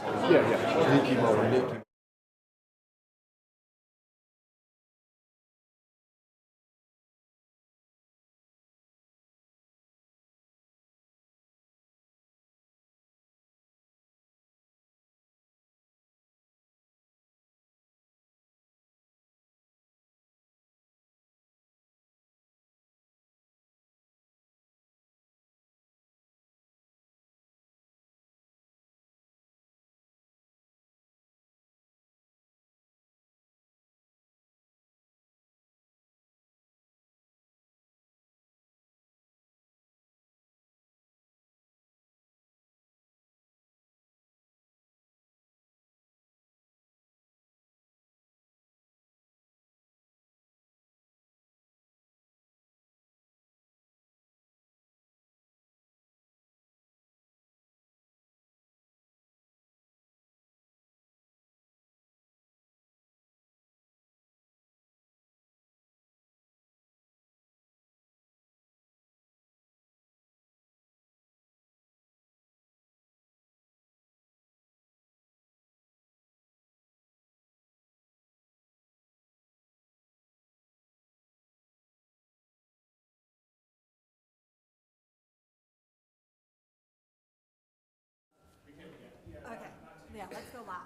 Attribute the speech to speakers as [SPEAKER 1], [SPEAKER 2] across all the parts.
[SPEAKER 1] Yeah. Nikki Moore, Nikki.
[SPEAKER 2] Okay, yeah, let's go live.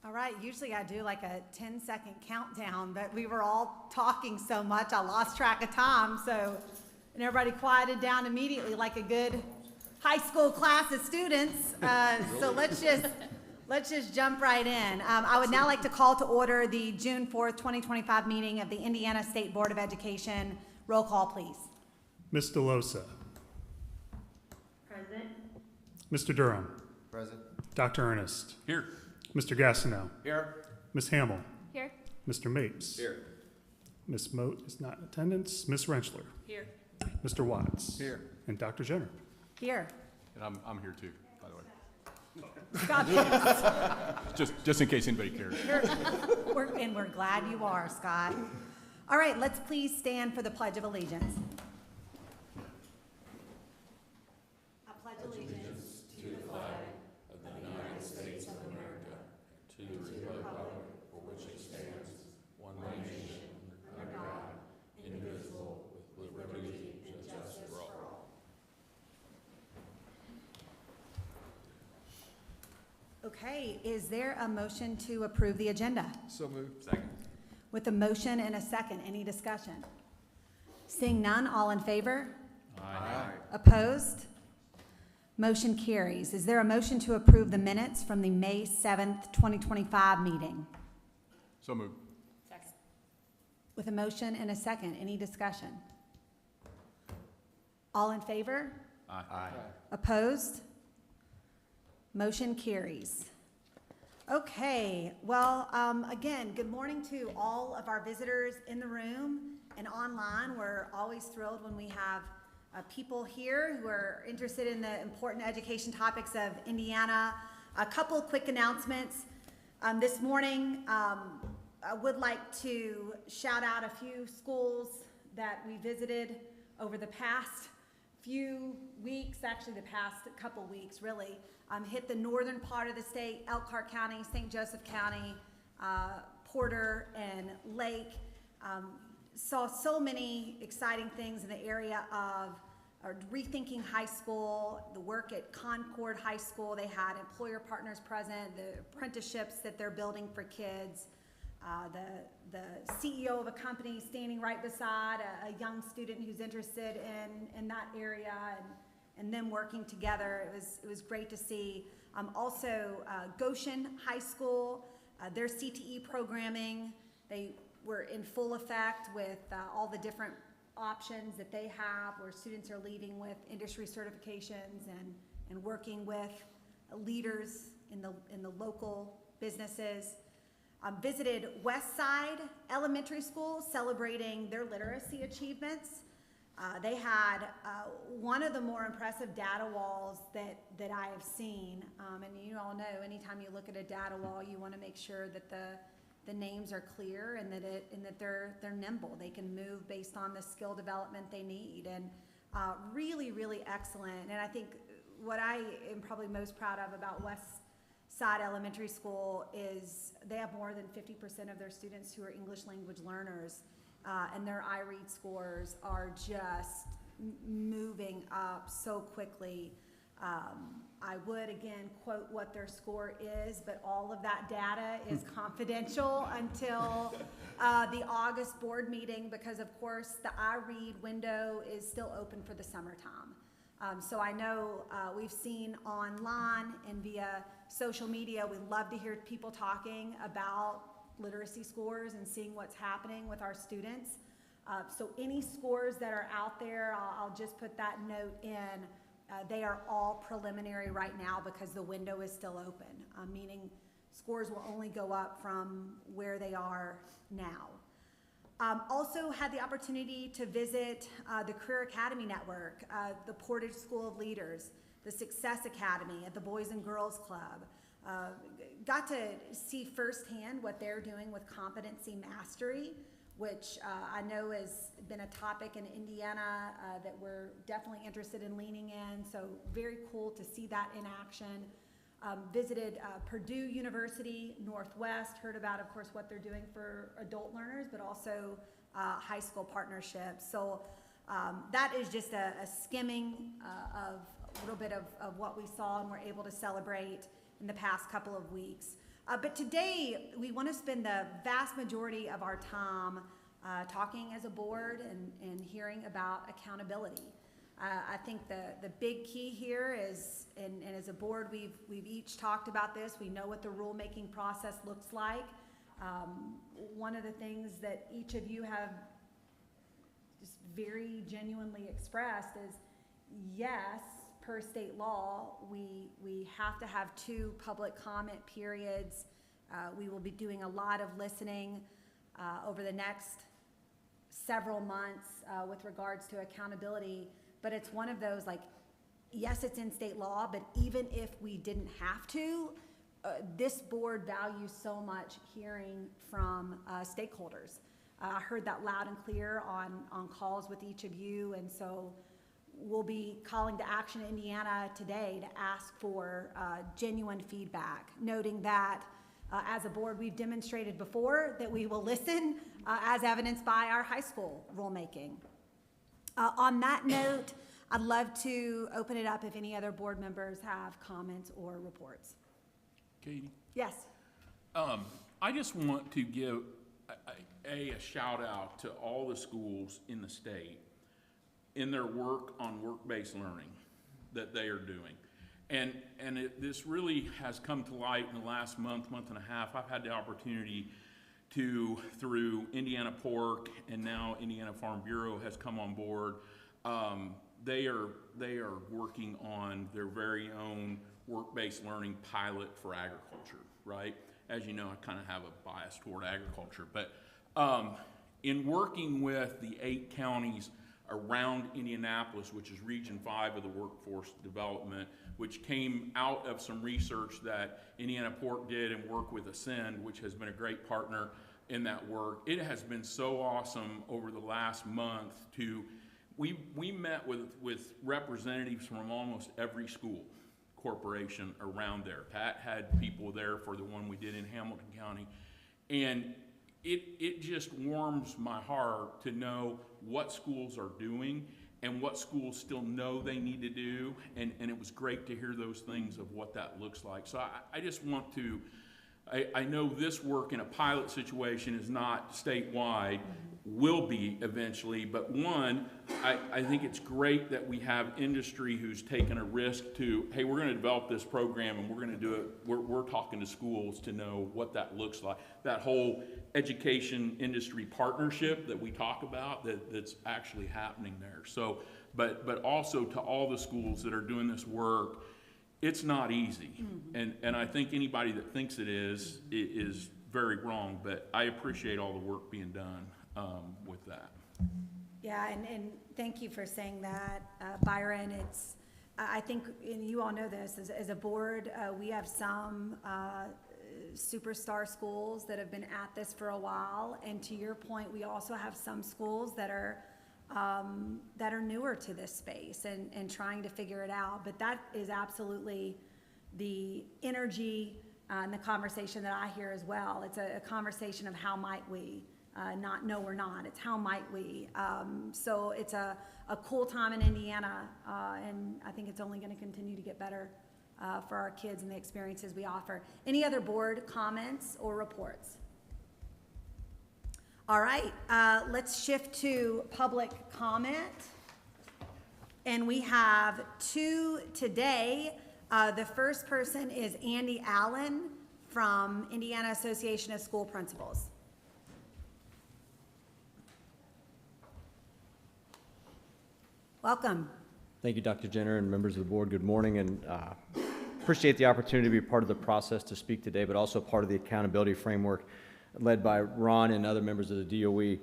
[SPEAKER 2] All right, usually I do like a 10-second countdown, but we were all talking so much, I lost track of time, and everybody quieted down immediately like a good high school class of students. So let's just jump right in. I would now like to call to order the June 4th, 2025 meeting of the Indiana State Board of Education. Roll call, please.
[SPEAKER 3] Ms. DeLosa.
[SPEAKER 4] Present.
[SPEAKER 3] Mr. Durham.
[SPEAKER 1] Present.
[SPEAKER 3] Dr. Ernest.
[SPEAKER 5] Here.
[SPEAKER 3] Mr. Gastineau.
[SPEAKER 1] Here.
[SPEAKER 3] Ms. Hamill.
[SPEAKER 4] Here.
[SPEAKER 3] Mr. Mapes.
[SPEAKER 1] Here.
[SPEAKER 3] Ms. Moat is not in attendance. Ms. Rentschler.
[SPEAKER 4] Here.
[SPEAKER 3] Mr. Watts.
[SPEAKER 1] Here.
[SPEAKER 3] And Dr. Jenner.
[SPEAKER 2] Here.
[SPEAKER 5] And I'm here too, by the way.
[SPEAKER 2] Scott,
[SPEAKER 5] Just in case anybody cares.
[SPEAKER 2] we're glad you are, Scott. All right, let's please stand for the Pledge of Allegiance. I pledge allegiance to the flag of the United States of America, to the republic for which it stands, one nation, under God, indivisible, with liberty and justice for all. Okay, is there a motion to approve the agenda?
[SPEAKER 1] So moved.
[SPEAKER 5] Second.
[SPEAKER 2] With a motion and a second, any discussion? Seeing none, all in favor?
[SPEAKER 1] Aye.
[SPEAKER 2] Opposed? Motion carries. Is there a motion to approve the minutes from the May 7th, 2025 meeting?
[SPEAKER 5] So moved.
[SPEAKER 4] Second.
[SPEAKER 2] With a motion and a second, any discussion? All in favor?
[SPEAKER 5] Aye.
[SPEAKER 2] Opposed? Motion carries. Okay, well, again, good morning to all of our visitors in the room and online. We're always thrilled when we have people here who are interested in the important education topics of Indiana. A couple quick announcements. This morning, I would like to shout out a few schools that we visited over the past few weeks, actually the past couple weeks, really. Hit the northern part of the state, Elkhart County, St. Joseph County, Porter, and Lake. Saw so many exciting things in the area of rethinking high school, the work at Concord High School. They had employer partners present, the apprenticeships that they're building for kids, the CEO of a company standing right beside a young student who's interested in that area, and them working together. It was great to see. Also, Goshen High School, their CTE programming, they were in full effect with all the different options that they have, where students are leaving with industry certifications and working with leaders in the local businesses. Visited Westside Elementary School, celebrating their literacy achievements. They had one of the more impressive data walls that I have seen. And you all know, anytime you look at a data wall, you want to make sure that the names are clear and that they're nimble. They can move based on the skill development they need. And really, really excellent. And I think what I am probably most proud of about West Side Elementary School is they have more than 50% of their students who are English language learners. And their iRead scores are just moving up so quickly. I would again quote what their score is, but all of that data is confidential until the August board meeting, because of course the iRead window is still open for the summertime. So I know we've seen online and via social media, we love to hear people talking about literacy scores and seeing what's happening with our students. So any scores that are out there, I'll just put that note in. They are all preliminary right now because the window is still open, meaning scores will only go up from where they are now. Also had the opportunity to visit the Career Academy Network, the Portage School of Leaders, the Success Academy at the Boys and Girls Club. Got to see firsthand what they're doing with competency mastery, which I know has been a topic in Indiana that we're definitely interested in leaning in. So very cool to see that in action. Visited Purdue University, Northwest, heard about, of course, what they're doing for adult learners, but also high school partnerships. So that is just a skimming of a little bit of what we saw and were able to celebrate in the past couple of weeks. But today, we want to spend the vast majority of our time talking as a board and hearing about accountability. I think the big key here is, and as a board, we've each talked about this. We know what the rulemaking process looks like. One of the things that each of you have just very genuinely expressed is, yes, per state law, we have to have 2 public comment periods. We will be doing a lot of listening over the next several months with regards to accountability. But it's one of those, like, yes, it's in state law, but even if we didn't have to, this board values so much hearing from stakeholders. I heard that loud and clear on calls with each of you, and so we'll be calling to action Indiana today to ask for genuine feedback, noting that as a board, we've demonstrated before that we will listen, as evidenced by our high school rulemaking. On that note, I'd love to open it up if any other board members have comments or reports.
[SPEAKER 4] Katie?
[SPEAKER 2] Yes.
[SPEAKER 4] I just want to give a shout out to all the schools in the state in their work on work-based learning that they are doing. And this really has come to light in the last month and a half. I've had the opportunity to, through Indiana Pork and now Indiana Farm Bureau has come on board. They are working on their very own work-based learning pilot for agriculture, right? As you know, I kind of have a bias toward agriculture, but in working with the 8 counties around Indianapolis, which is Region 5 of the workforce development, which came out of some research that Indiana Pork did and work with Ascend, which has been a great partner in that work. It has been so awesome over the last month we met with representatives from almost every school corporation around there. Pat had people there for the one we did in Hamilton County, and it just warms my heart to know what schools are doing and what schools still know they need to do, and it was great to hear those things of what that looks like. So I just want to, I know this work in a pilot situation is not statewide, will be eventually, but one, I think it's great that we have industry who's taken a risk to, hey, we're going to develop this program and we're going to do it. We're talking to schools to know what that looks like. That whole education industry partnership that we talk about, that's actually happening there. So, but also to all the schools that are doing this work, it's not easy. And I think anybody that thinks it is very wrong, but I appreciate all the work being done with that.
[SPEAKER 2] Yeah, and thank you for saying that, Byron. I think, and you all know this, as a board, we have some superstar schools that have been at this for a while, and to your point, we also have some schools that are newer to this space and trying to figure it out. But that is absolutely the energy and the conversation that I hear as well. It's a conversation of how might we, not no we're not, it's how might we. So it's a cool time in Indiana, and I think it's only gonna continue to get better for our kids and the experiences we offer. Any other board comments or reports? All right, let's shift to public comment. And we have two today. The first person is Andy Allen from Indiana Association of School Principals. Welcome.
[SPEAKER 6] Thank you, Dr. Jenner, and members of the board. Good morning, and appreciate the opportunity to be part of the process to speak today, but also part of the accountability framework led by Ron and other members of the DOE.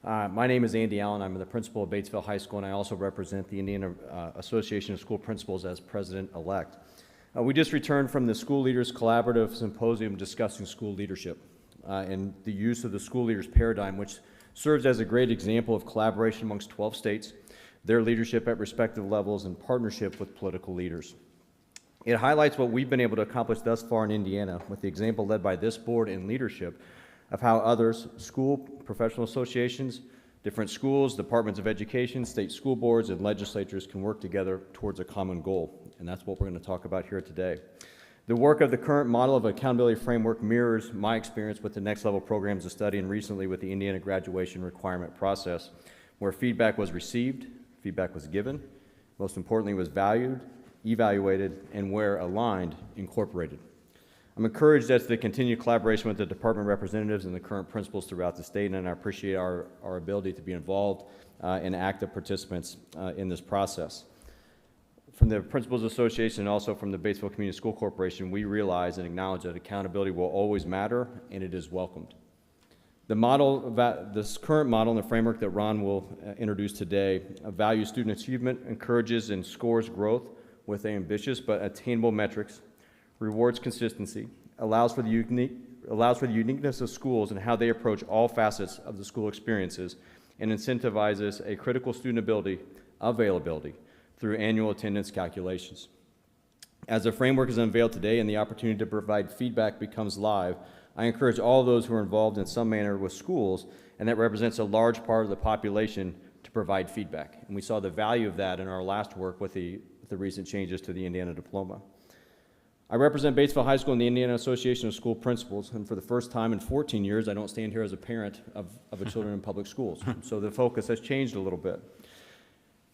[SPEAKER 6] My name is Andy Allen. I'm the principal of Batesville High School, and I also represent the Indiana Association of School Principals as president-elect. We just returned from the School Leaders Collaborative Symposium discussing school leadership and the use of the school leaders paradigm, which serves as a great example of collaboration amongst 12 states, their leadership at respective levels, and partnership with political leaders. It highlights what we've been able to accomplish thus far in Indiana with the example led by this board and leadership of how others, school, professional associations, different schools, departments of education, state school boards, and legislatures can work together towards a common goal. And that's what we're going to talk about here today. The work of the current model of accountability framework mirrors my experience with the next level programs of study and recently with the Indiana graduation requirement process, where feedback was received, feedback was given, most importantly was valued, evaluated, and where aligned, incorporated. I'm encouraged as to the continued collaboration with the department representatives and the current principals throughout the state, and I appreciate our ability to be involved and active participants in this process. From the Principals Association and also from the Batesville Community School Corporation, we realize and acknowledge that accountability will always matter, and it is welcomed. This current model and the framework that Ron will introduce today values student achievement, encourages and scores growth with ambitious but attainable metrics, rewards consistency, allows for the uniqueness of schools and how they approach all facets of the school experiences, and incentivizes a critical student availability through annual attendance calculations. As the framework is unveiled today and the opportunity to provide feedback becomes live, I encourage all those who are involved in some manner with schools, and that represents a large part of the population, to provide feedback. And we saw the value of that in our last work with the recent changes to the Indiana diploma. I represent Batesville High School and the Indiana Association of School Principals, and for the first time in 14 years, I don't stand here as a parent of a children in public schools. So the focus has changed a little bit.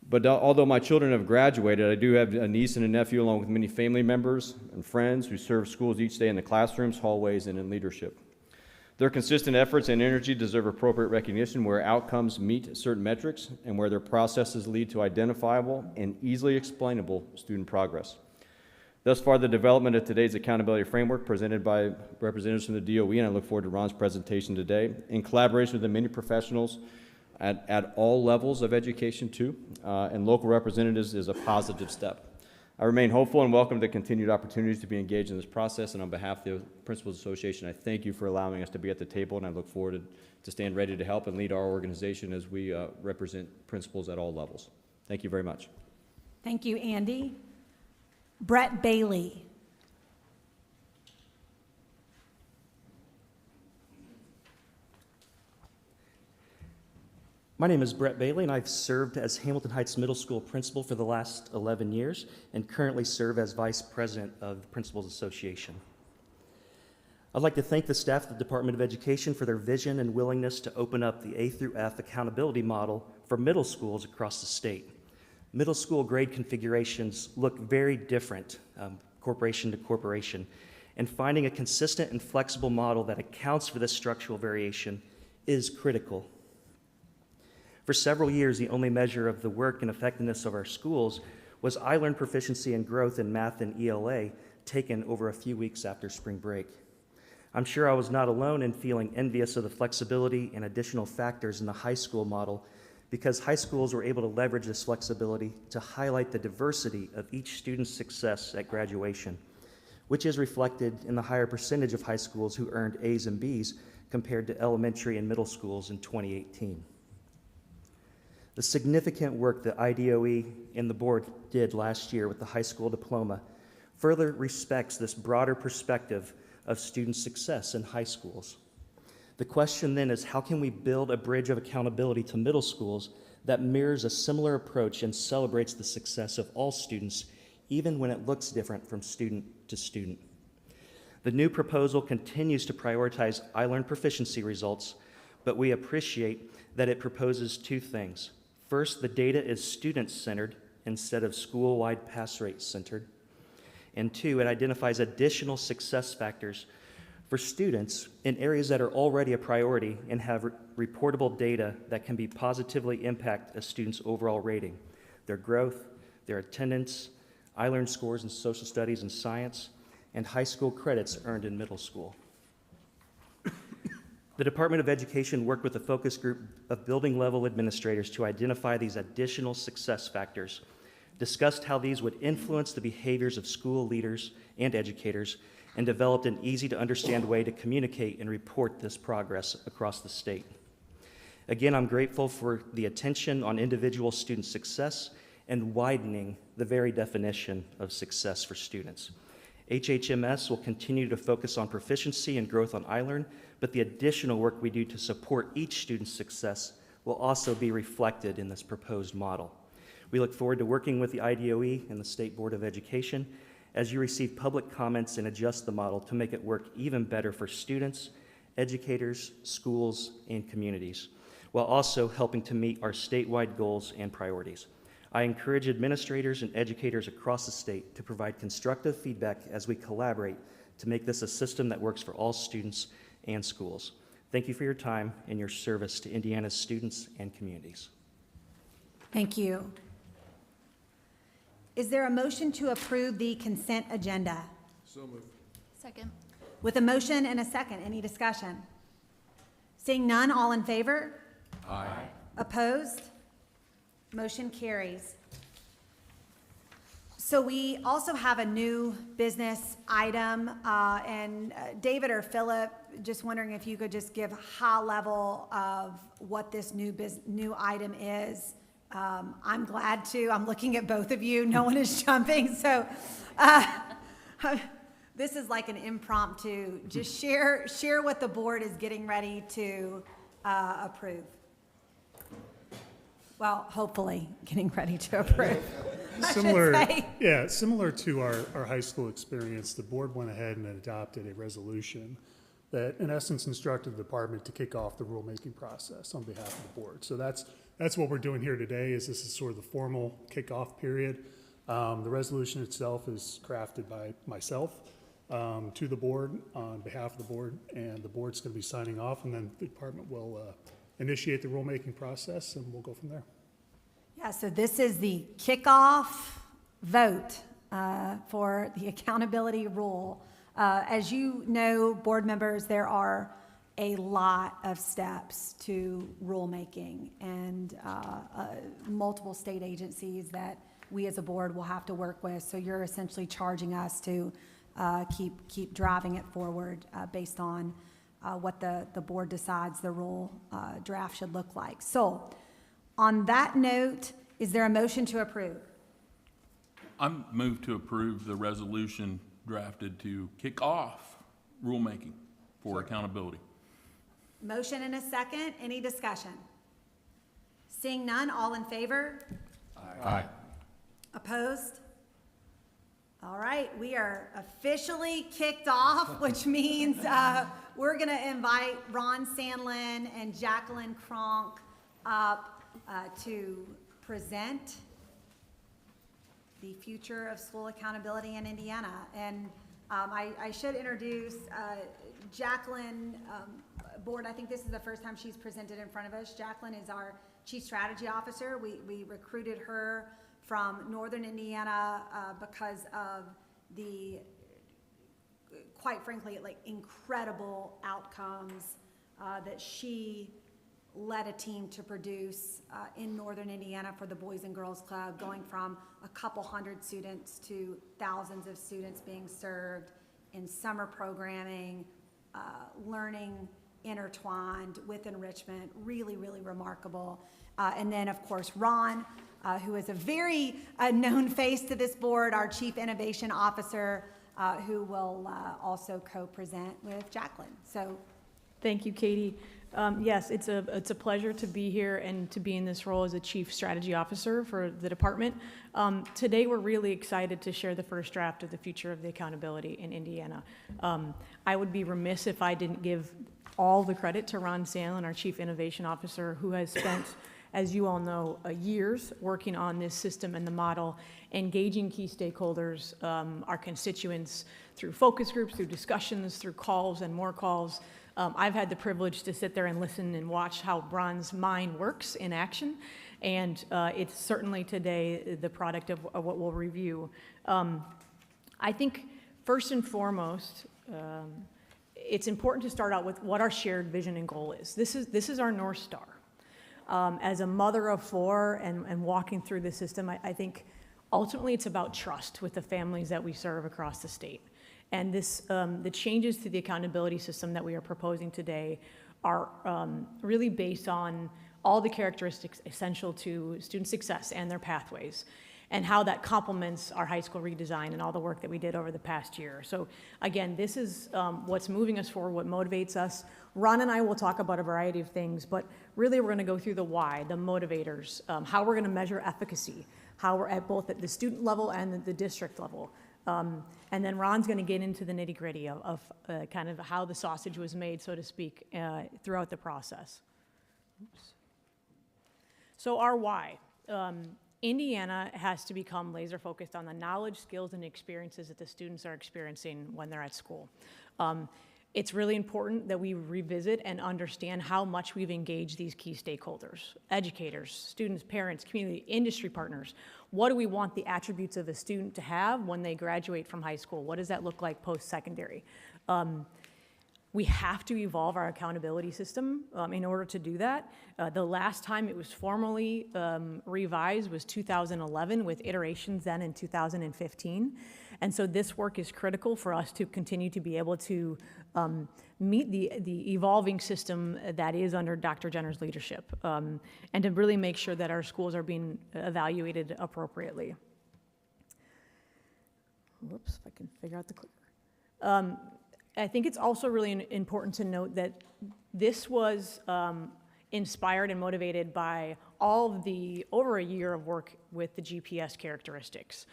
[SPEAKER 6] But although my children have graduated, I do have a niece and a nephew, along with many family members and friends who serve schools each day in the classrooms, hallways, and in leadership. Their consistent efforts and energy deserve appropriate recognition where outcomes meet certain metrics and where their processes lead to identifiable and easily explainable student progress. Thus far, the development of today's accountability framework presented by representatives from the DOE, and I look forward to Ron's presentation today, in collaboration with the many professionals at all levels of education too, and local representatives, is a positive step. I remain hopeful and welcome the continued opportunities to be engaged in this process, and on behalf of the Principals Association, I thank you for allowing us to be at the table, and I look forward to stand ready to help and lead our organization as we represent principals at all levels. Thank you very much.
[SPEAKER 2] Thank you, Andy. Brett Bailey.
[SPEAKER 7] My name is Brett Bailey, and I've served as Hamilton Heights Middle School principal for the last 11 years and currently serve as vice president of the Principals Association. I'd like to thank the staff of the Department of Education for their vision and willingness to open up the A through F accountability model for middle schools across the state. Middle school grade configurations look very different, corporation to corporation, and finding a consistent and flexible model that accounts for this structural variation is critical. For several years, the only measure of the work and effectiveness of our schools was I-Learn proficiency and growth in math and ELA, taken over a few weeks after spring break. I'm sure I was not alone in feeling envious of the flexibility and additional factors in the high school model because high schools were able to leverage this flexibility to highlight the diversity of each student's success at graduation, which is reflected in the higher percentage of high schools who earned A's and B's compared to elementary and middle schools in 2018. The significant work that IDOE and the board did last year with the high school diploma further respects this broader perspective of student success in high schools. The question then is, how can we build a bridge of accountability to middle schools that mirrors a similar approach and celebrates the success of all students, even when it looks different from student to student? The new proposal continues to prioritize iLearn proficiency results, but we appreciate that it proposes two things. First, the data is student-centered instead of school-wide pass rate centered. And two, it identifies additional success factors for students in areas that are already a priority and have reportable data that can be positively impact a student's overall rating, their growth, their attendance, iLearn scores in social studies and science, and high school credits earned in middle school. The Department of Education worked with a focus group of building level administrators to identify these additional success factors, discussed how these would influence the behaviors of school leaders and educators, and developed an easy to understand way to communicate and report this progress across the state. Again, I'm grateful for the attention on individual student success and widening the very definition of success for students. HHMS will continue to focus on proficiency and growth on iLearn, but the additional work we do to support each student's success will also be reflected in this proposed model. We look forward to working with the IDOE and the State Board of Education as you receive public comments and adjust the model to make it work even better for students, educators, schools, and communities, while also helping to meet our statewide goals and priorities. I encourage administrators and educators across the state to provide constructive feedback as we collaborate to make this a system that works for all students and schools. Thank you for your time and your service to Indiana's students and communities.
[SPEAKER 2] Thank you. Is there a motion to approve the consent agenda?
[SPEAKER 1] So moved.
[SPEAKER 8] Second.
[SPEAKER 2] With a motion and a second, any discussion? Seeing none, all in favor?
[SPEAKER 1] Aye.
[SPEAKER 2] Opposed? Motion carries. So we also have a new business item, and David or Philip, just wondering if you could just give high level of what this new item is. I'm glad to. I'm looking at both of you. No one is jumping, so this is like an impromptu. Just share what the board is getting ready to approve. Well, hopefully getting ready to approve.
[SPEAKER 3] Similar to our high school experience, the board went ahead and adopted a resolution that in essence instructed the department to kick off the rulemaking process on behalf of the board. So that's what we're doing here today. This is sort of the formal kickoff period. The resolution itself is crafted by myself to the board on behalf of the board, and the board's going to be signing off, and then the department will initiate the rulemaking process, and we'll go from there.
[SPEAKER 2] Yeah, so this is the kickoff vote for the accountability rule. As you know, board members, there are a lot of steps to rulemaking and multiple state agencies that we as a board will have to work with. So you're essentially charging us to keep driving it forward based on what the board decides the rule draft should look like. So on that note, is there a motion to approve?
[SPEAKER 4] I'm moved to approve the resolution drafted to kick off rulemaking for accountability.
[SPEAKER 2] Motion and a second. Any discussion? Seeing none, all in favor?
[SPEAKER 5] Aye.
[SPEAKER 2] Opposed? All right, we are officially kicked off, which means we're going to invite Ron Sandlin and Jacqueline Kronk up to present the future of school accountability in Indiana. And I should introduce Jacqueline, board. I think this is the first time she's presented in front of us. Jacqueline is our Chief Strategy Officer. We recruited her from Northern Indiana because of the, quite frankly, like incredible outcomes that she led a team to produce in Northern Indiana for the Boys and Girls Club, going from a couple hundred students to thousands of students being served in summer programming, learning intertwined with enrichment, really, really remarkable. And then, of course, Ron, who is a very known face to this board, our Chief Innovation Officer, who will also co-present with Jacqueline. So,
[SPEAKER 8] thank you, Katie. Yes, it's a pleasure to be here and to be in this role as a Chief Strategy Officer for the department. Today, we're really excited to share the first draft of the future of the accountability in Indiana. I would be remiss if I didn't give all the credit to Ron Sandlin, our Chief Innovation Officer, who has spent, as you all know, years working on this system and the model, engaging key stakeholders, our constituents, through focus groups, through discussions, through calls and more calls. I've had the privilege to sit there and listen and watch how Ron's mind works in action, and it's certainly today the product of what we'll review. I think first and foremost, it's important to start out with what our shared vision and goal is. This is our North Star. As a mother of four and walking through the system, I think ultimately it's about trust with the families that we serve across the state. And the changes to the accountability system that we are proposing today are really based on all the characteristics essential to student success and their pathways, and how that complements our high school redesign and all the work that we did over the past year. So again, this is what's moving us forward, what motivates us. Ron and I will talk about a variety of things, but really we're gonna go through the why, the motivators, how we're gonna measure efficacy, how we're at both at the student level and at the district level. And then Ron's gonna get into the nitty-gritty of kind of how the sausage was made, so to speak, throughout the process. Oops. So our why. Indiana has to become laser focused on the knowledge, skills, and experiences that the students are experiencing when they're at school. It's really important that we revisit and understand how much we've engaged these key stakeholders, educators, students, parents, community, industry partners. What do we want the attributes of a student to have when they graduate from high school? What does that look like post-secondary? We have to evolve our accountability system in order to do that. The last time it was formally revised was 2011, with iterations then in 2015. And so this work is critical for us to continue to be able to meet the evolving system that is under Dr. Jenner's leadership, and to really make sure that our schools are being evaluated appropriately. Whoops, if I can figure out the clicker. I think it's also really important to note that this was inspired and motivated by all of the over a year of work with the GPS characteristics.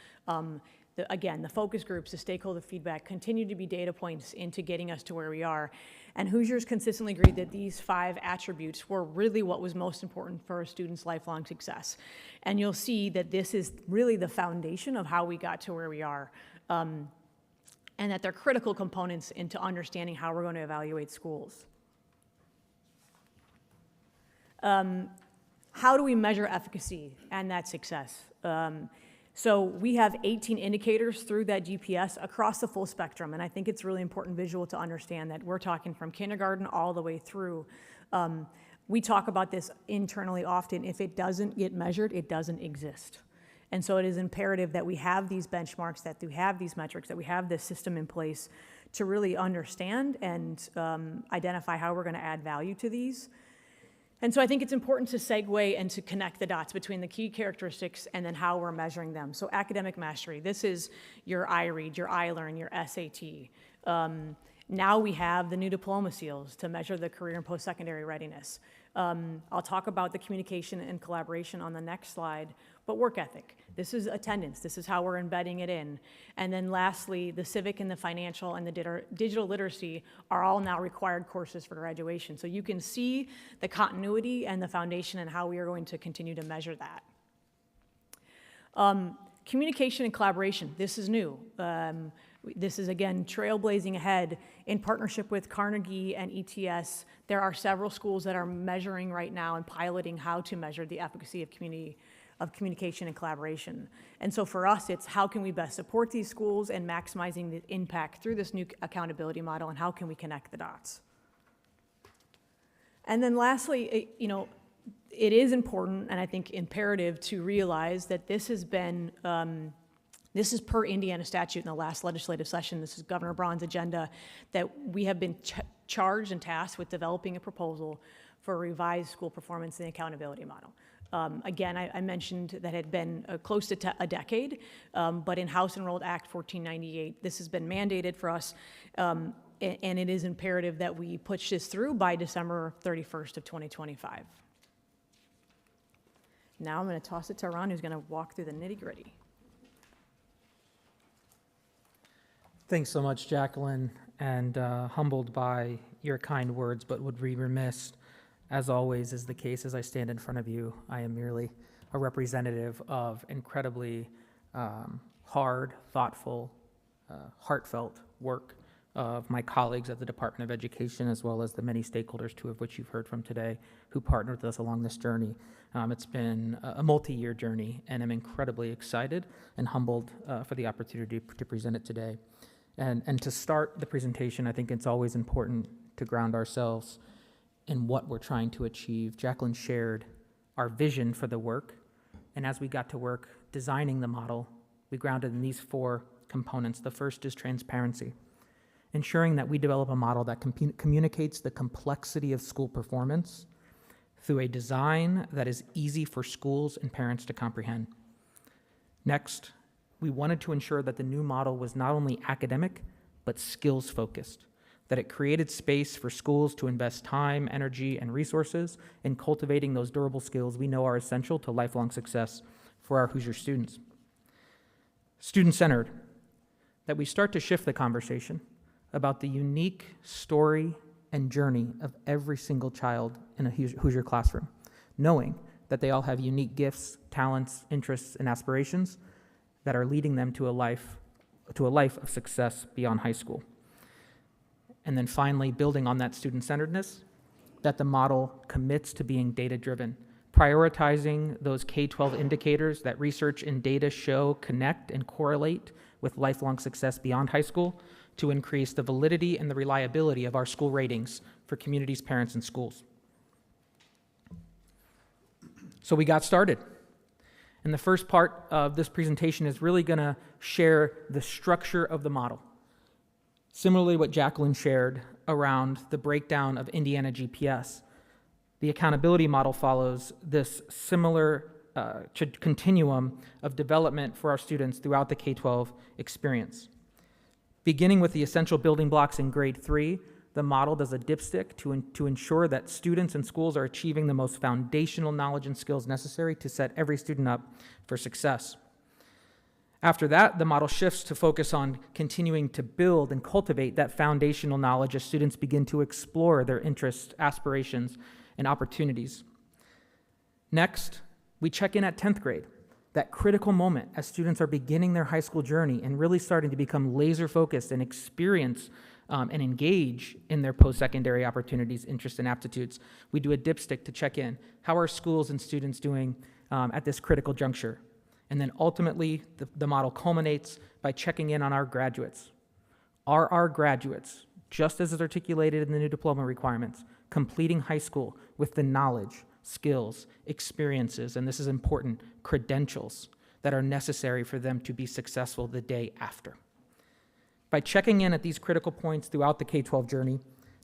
[SPEAKER 8] Again, the focus groups, the stakeholder feedback continue to be data points into getting us to where we are. And Hoosiers consistently agreed that these 5 attributes were really what was most important for a student's lifelong success. And you'll see that this is really the foundation of how we got to where we are. And that they're critical components into understanding how we're going to evaluate schools. How do we measure efficacy and that success? So we have 18 indicators through that GPS across the full spectrum, and I think it's really important visual to understand that we're talking from kindergarten all the way through. We talk about this internally often. If it doesn't get measured, it doesn't exist. And so it is imperative that we have these benchmarks, that we have these metrics, that we have this system in place to really understand and identify how we're going to add value to these. And so I think it's important to segue and to connect the dots between the key characteristics and then how we're measuring them. So academic mastery, this is your iRead, your iLearn, your SAT. Now we have the new diploma seals to measure the career and post-secondary readiness. I'll talk about the communication and collaboration on the next slide, but work ethic. This is attendance. This is how we're embedding it in. And then lastly, the civic and the financial and the digital literacy are all now required courses for graduation. So you can see the continuity and the foundation and how we are going to continue to measure that. Communication and collaboration, this is new. This is, again, trailblazing ahead in partnership with Carnegie and ETS. There are several schools that are measuring right now and piloting how to measure the efficacy of communication and collaboration. And so for us, it's how can we best support these schools and maximizing the impact through this new accountability model, and how can we connect the dots? And then lastly, it is important and I think imperative to realize that this has been, this is per Indiana statute in the last legislative session. This is Governor Braun's agenda, that we have been charged and tasked with developing a proposal for a revised school performance and accountability model. Again, I mentioned that had been close to a decade, but in House Enrolled Act 1498, this has been mandated for us, and it is imperative that we push this through by December 31st of 2025. Now I'm going to toss it to Ron, who's going to walk through the nitty-gritty.
[SPEAKER 9] Thanks so much, Jacqueline, and humbled by your kind words, but would be remiss, as always is the case as I stand in front of you. I am merely a representative of incredibly hard, thoughtful, heartfelt work of my colleagues at the Department of Education, as well as the many stakeholders, two of which you've heard from today, who partnered with us along this journey. It's been a multi-year journey, and I'm incredibly excited and humbled for the opportunity to present it today. And to start the presentation, I think it's always important to ground ourselves in what we're trying to achieve. Jacqueline shared our vision for the work, and as we got to work designing the model, we grounded in these 4 components. The first is transparency, ensuring that we develop a model that communicates the complexity of school performance through a design that is easy for schools and parents to comprehend. Next, we wanted to ensure that the new model was not only academic, but skills-focused, that it created space for schools to invest time, energy, and resources in cultivating those durable skills we know are essential to lifelong success for our Hoosier students. Student-centered, that we start to shift the conversation about the unique story and journey of every single child in a Hoosier classroom, knowing that they all have unique gifts, talents, interests, and aspirations that are leading them to a life of success beyond high school. And then finally, building on that student-centeredness, that the model commits to being data-driven, prioritizing those K-12 indicators that research and data show connect and correlate with lifelong success beyond high school to increase the validity and the reliability of our school ratings for communities, parents, and schools. So we got started. And the first part of this presentation is really going to share the structure of the model. Similarly, what Jacqueline shared around the breakdown of Indiana GPS, the accountability model follows this similar continuum of development for our students throughout the K-12 experience. Beginning with the essential building blocks in grade 3, the model does a dipstick to ensure that students and schools are achieving the most foundational knowledge and skills necessary to set every student up for success. After that, the model shifts to focus on continuing to build and cultivate that foundational knowledge as students begin to explore their interests, aspirations, and opportunities. Next, we check in at 10th grade, that critical moment as students are beginning their high school journey and really starting to become laser-focused and experience and engage in their post-secondary opportunities, interests, and aptitudes. We do a dipstick to check in. How are schools and students doing at this critical juncture? And then ultimately, the model culminates by checking in on our graduates. Are our graduates, just as is articulated in the new diploma requirements, completing high school with the knowledge, skills, experiences, and this is important, credentials that are necessary for them to be successful the day after? By checking in at these critical points throughout the K-12 journey,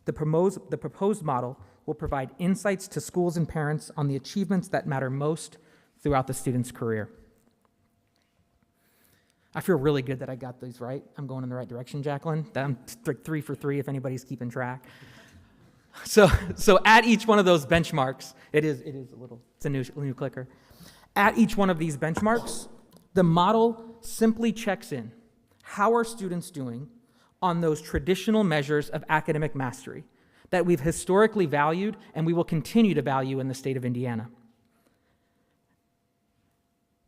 [SPEAKER 9] the proposed model will provide insights to schools and parents on the achievements that matter most throughout the student's career. I feel really good that I got these right. I'm going in the right direction, Jacqueline. I'm 3 for 3 if anybody's keeping track. So at each one of those benchmarks, it's a new clicker. At each one of these benchmarks, the model simply checks in. How are students doing on those traditional measures of academic mastery that we've historically valued and we will continue to value in the state of Indiana?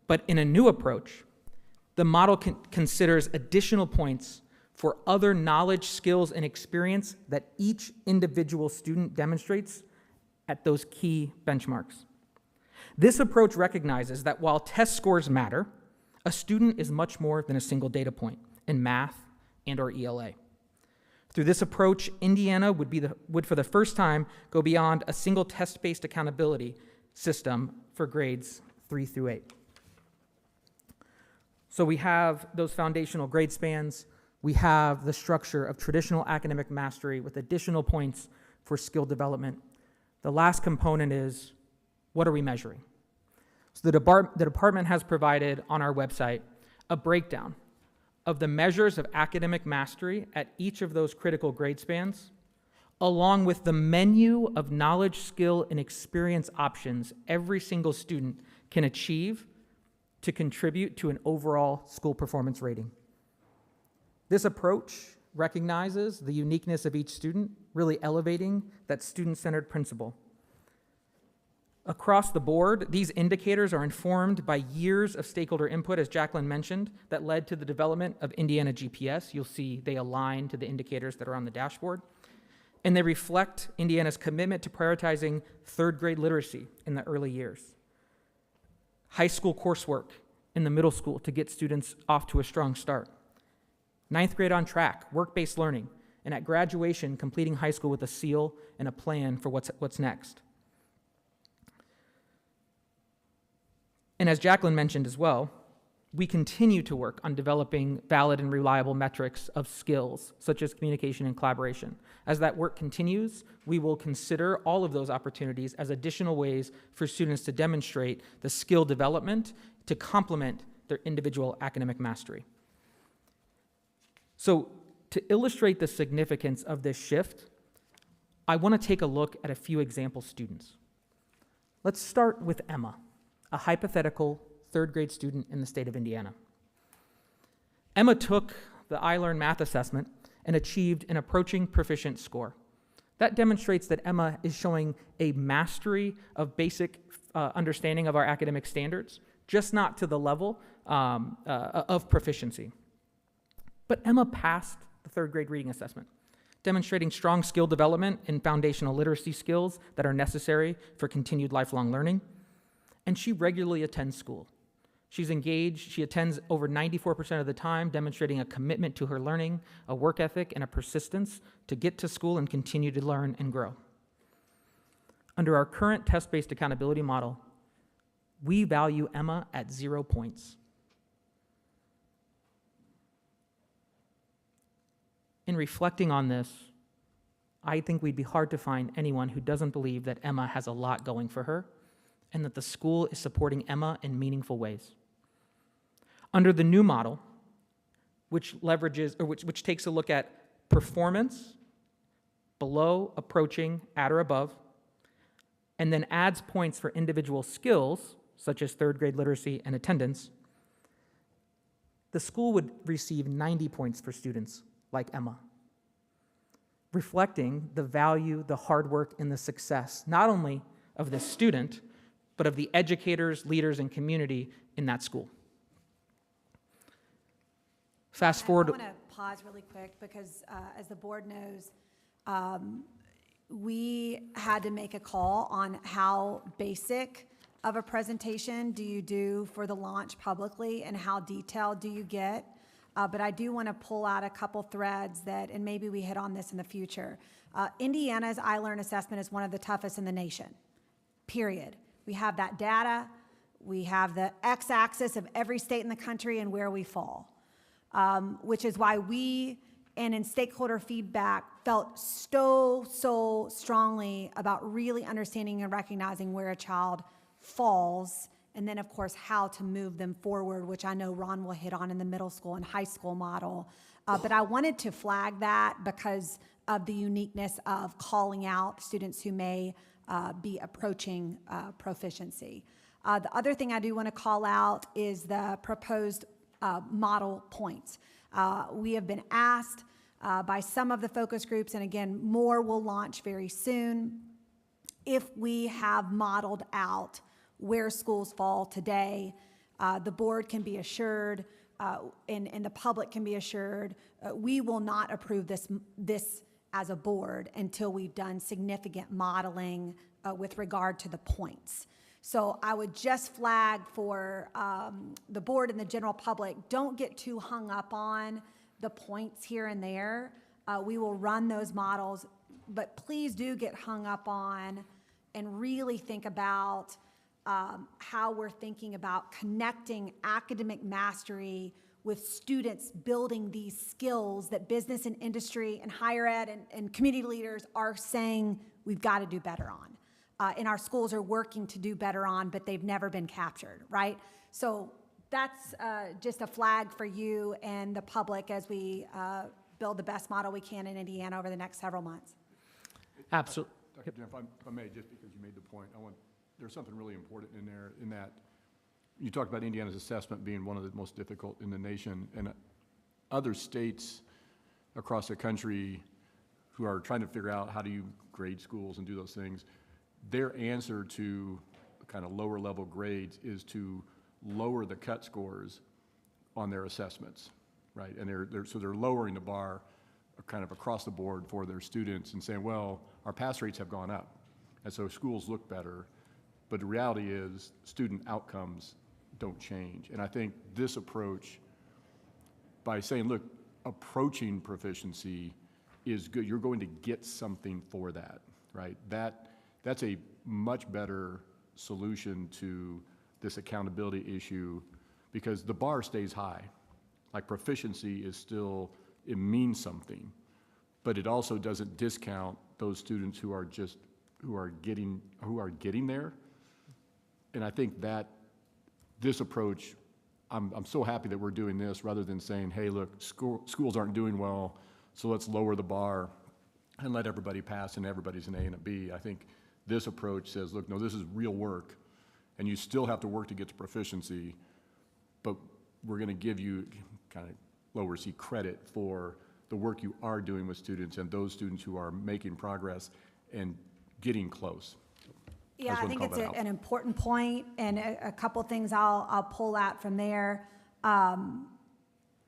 [SPEAKER 9] But in a new approach, the model considers additional points for other knowledge, skills, and experience that each individual student demonstrates at those key benchmarks. This approach recognizes that while test scores matter, a student is much more than a single data point in math and or ELA. Through this approach, Indiana would for the first time go beyond a single test-based accountability system for grades 3 through 8. So we have those foundational grade spans. We have the structure of traditional academic mastery with additional points for skill development. The last component is, what are we measuring? So the department has provided on our website a breakdown of the measures of academic mastery at each of those critical grade spans, along with the menu of knowledge, skill, and experience options every single student can achieve to contribute to an overall school performance rating. This approach recognizes the uniqueness of each student, really elevating that student-centered principle. Across the board, these indicators are informed by years of stakeholder input, as Jacqueline mentioned, that led to the development of Indiana GPS. You'll see they align to the indicators that are on the dashboard. And they reflect Indiana's commitment to prioritizing third grade literacy in the early years. High school coursework in the middle school to get students off to a strong start. Ninth grade on track, work-based learning, and at graduation, completing high school with a seal and a plan for what's next. And as Jacqueline mentioned as well, we continue to work on developing valid and reliable metrics of skills, such as communication and collaboration. As that work continues, we will consider all of those opportunities as additional ways for students to demonstrate the skill development to complement their individual academic mastery. So, to illustrate the significance of this shift, I want to take a look at a few example students. Let's start with Emma, a hypothetical third grade student in the state of Indiana. Emma took the iLearn math assessment and achieved an approaching proficient score. That demonstrates that Emma is showing a mastery of basic understanding of our academic standards, just not to the level of proficiency. But Emma passed the third grade reading assessment, demonstrating strong skill development in foundational literacy skills that are necessary for continued lifelong learning. And she regularly attends school. She's engaged, she attends over 94% of the time, demonstrating a commitment to her learning, a work ethic, and a persistence to get to school and continue to learn and grow. Under our current test-based accountability model, we value Emma at 0 points. In reflecting on this, I think we'd be hard to find anyone who doesn't believe that Emma has a lot going for her and that the school is supporting Emma in meaningful ways. Under the new model, which leverages or which takes a look at performance below, approaching, at, or above, and then adds points for individual skills, such as third grade literacy and attendance, the school would receive 90 points for students like Emma, reflecting the value, the hard work, and the success, not only of the student, but of the educators, leaders, and community in that school. Fast forward.
[SPEAKER 2] I want to pause really quick because, as the board knows, we had to make a call on how basic of a presentation do you do for the launch publicly and how detailed do you get. But I do want to pull out a couple threads that, and maybe we hit on this in the future. Indiana's iLearn assessment is one of the toughest in the nation, period. We have that data. We have the x-axis of every state in the country and where we fall, which is why we, and in stakeholder feedback, felt so strongly about really understanding and recognizing where a child falls, and then, of course, how to move them forward, which I know Ron will hit on in the middle school and high school model. But I wanted to flag that because of the uniqueness of calling out students who may be approaching proficiency. The other thing I do want to call out is the proposed model points. We have been asked by some of the focus groups, and again, more will launch very soon, if we have modeled out where schools fall today. The board can be assured, and the public can be assured, we will not approve this as a board until we've done significant modeling with regard to the points. So I would just flag for the board and the general public, don't get too hung up on the points here and there. We will run those models, but please do get hung up on and really think about how we're thinking about connecting academic mastery with students building these skills that business and industry and higher ed and community leaders are saying we've got to do better on. And our schools are working to do better on, but they've never been captured, right? So that's just a flag for you and the public as we build the best model we can in Indiana over the next several months.
[SPEAKER 9] Absolutely.
[SPEAKER 5] Dr. Jennifer, if I may, just because you made the point, there's something really important in there, in that you talked about Indiana's assessment being one of the most difficult in the nation, and other states across the country who are trying to figure out how do you grade schools and do those things, their answer to kind of lower level grades is to lower the cut scores on their assessments, right? And they're lowering the bar kind of across the board for their students and saying, well, our pass rates have gone up, and so schools look better, but the reality is student outcomes don't change. And I think this approach, by saying, look, approaching proficiency is good, you're going to get something for that, right? That's a much better solution to this accountability issue, because the bar stays high. Like, proficiency is still, it means something, but it also doesn't discount those students who are getting there. And I think that this approach, I'm so happy that we're doing this rather than saying, hey, look, schools aren't doing well, so let's lower the bar and let everybody pass and everybody's an A and a B. I think this approach says, look, no, this is real work, and you still have to work to get to proficiency, but we're going to give you kind of lower C credit for the work you are doing with students and those students who are making progress and getting close.
[SPEAKER 2] Yeah, I think it's an important point, and a couple things I'll pull out from there.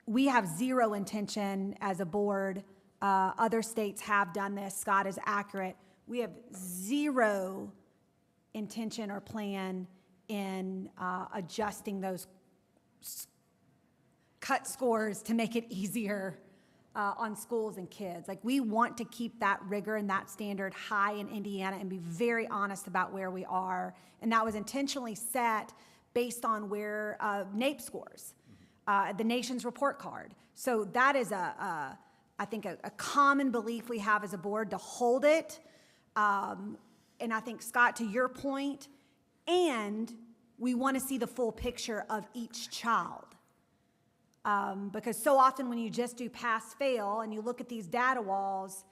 [SPEAKER 2] We have zero intention as a board. Other states have done this. Scott is accurate. We have zero intention or plan in adjusting those cut scores to make it easier on schools and kids. Like, we want to keep that rigor and that standard high in Indiana and be very honest about where we are. And that was intentionally set based on where NAEP scores, the nation's report card. So that is I think a common belief we have as a board to hold it. And I think, Scott, to your point, and we want to see the full picture of each child. Because so often when you just do pass-fail and you look at these data walls,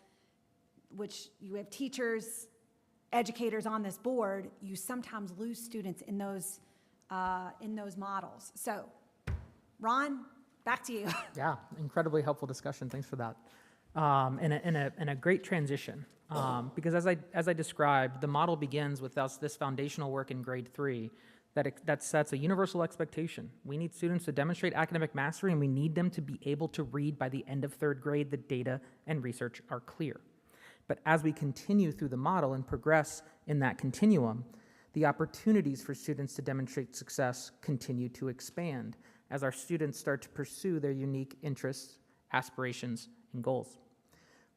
[SPEAKER 2] which you have teachers, educators on this board, you sometimes lose students in those models. So, Ron, back to you.
[SPEAKER 9] Yeah, incredibly helpful discussion. Thanks for that. And a great transition, because as I described, the model begins with this foundational work in grade 3 that sets a universal expectation. We need students to demonstrate academic mastery, and we need them to be able to read by the end of 3rd grade. The data and research are clear. But as we continue through the model and progress in that continuum, the opportunities for students to demonstrate success continue to expand as our students start to pursue their unique interests, aspirations, and goals.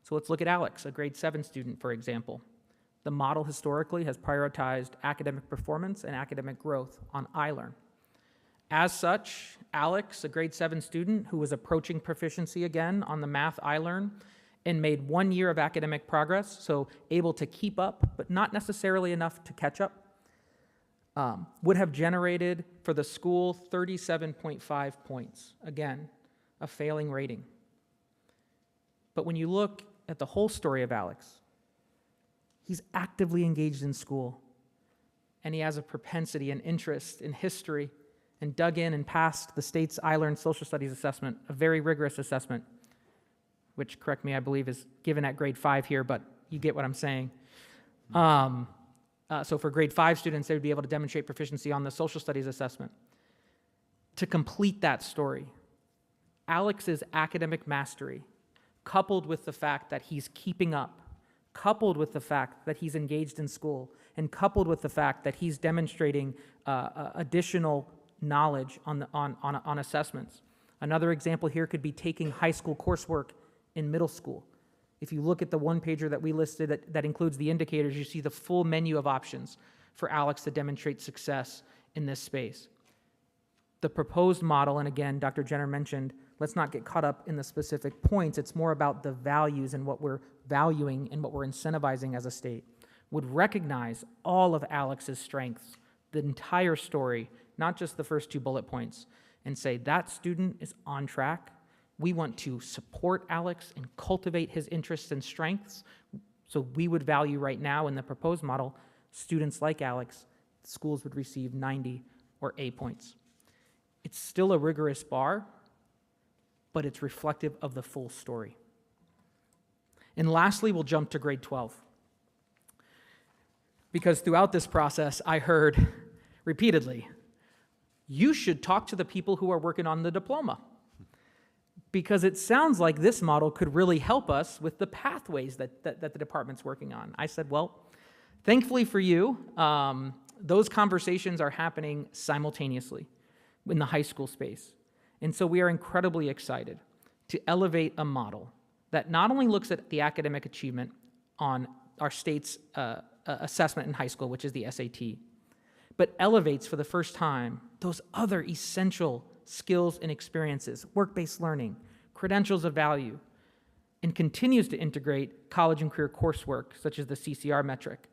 [SPEAKER 9] So let's look at Alex, a grade 7 student, for example. The model historically has prioritized academic performance and academic growth on iLearn. As such, Alex, a grade 7 student who was approaching proficiency again on the math iLearn and made 1 year of academic progress, so able to keep up, but not necessarily enough to catch up, would have generated for the school 37.5 points. Again, a failing rating. But when you look at the whole story of Alex, he's actively engaged in school, and he has a propensity and interest in history, and dug in and passed the state's iLearn social studies assessment, a very rigorous assessment, which, correct me, I believe is given at grade 5 here, but you get what I'm saying. So for grade 5 students, they would be able to demonstrate proficiency on the social studies assessment. To complete that story, Alex's academic mastery, coupled with the fact that he's keeping up, coupled with the fact that he's engaged in school, and coupled with the fact that he's demonstrating additional knowledge on assessments. Another example here could be taking high school coursework in middle school If you look at the one pager that we listed that includes the indicators, you see the full menu of options for Alex to demonstrate success in this space. The proposed model, and again, Dr. Jenner mentioned, let's not get caught up in the specific points. It's more about the values and what we're valuing and what we're incentivizing as a state. Would recognize all of Alex's strengths, the entire story, not just the first 2 bullet points, and say that student is on track. We want to support Alex and cultivate his interests and strengths. So we would value right now in the proposed model, students like Alex, schools would receive 90 or A points. It's still a rigorous bar, but it's reflective of the full story. And lastly, we'll jump to grade 12. Because throughout this process, I heard repeatedly, you should talk to the people who are working on the diploma. Because it sounds like this model could really help us with the pathways that the department's working on. I said, well, thankfully for you, those conversations are happening simultaneously in the high school space. And so we are incredibly excited to elevate a model that not only looks at the academic achievement on our state's assessment in high school, which is the SAT, but elevates for the first time those other essential skills and experiences, work-based learning, credentials of value, and continues to integrate college and career coursework, such as the CCR metric,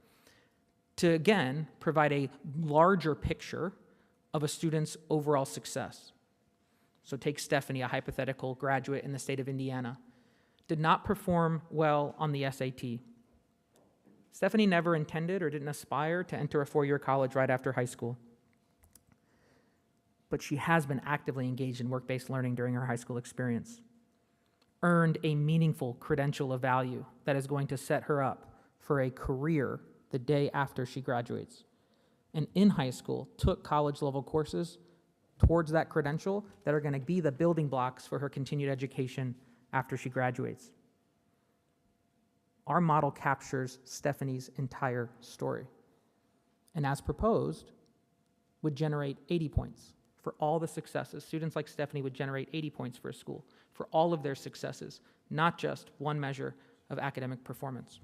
[SPEAKER 9] to again provide a larger picture of a student's overall success. So take Stephanie, a hypothetical graduate in the state of Indiana, did not perform well on the SAT. Stephanie never intended or didn't aspire to enter a 4-year college right after high school. But she has been actively engaged in work-based learning during her high school experience, earned a meaningful credential of value that is going to set her up for a career the day after she graduates, and in high school took college-level courses towards that credential that are going to be the building blocks for her continued education after she graduates. Our model captures Stephanie's entire story, and as proposed, would generate 80 points for all the successes. Students like Stephanie would generate 80 points for a school for all of their successes, not just one measure of academic performance.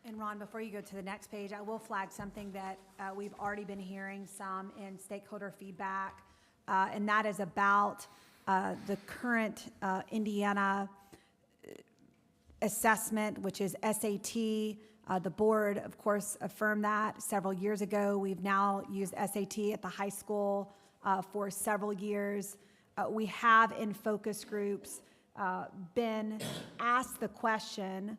[SPEAKER 2] And Ron, before you go to the next page, I will flag something that we've already been hearing some in stakeholder feedback, and that is about the current Indiana assessment, which is SAT. The board, of course, affirmed that several years ago. We've now used SAT at the high school for several years. We have in focus groups been asked the question,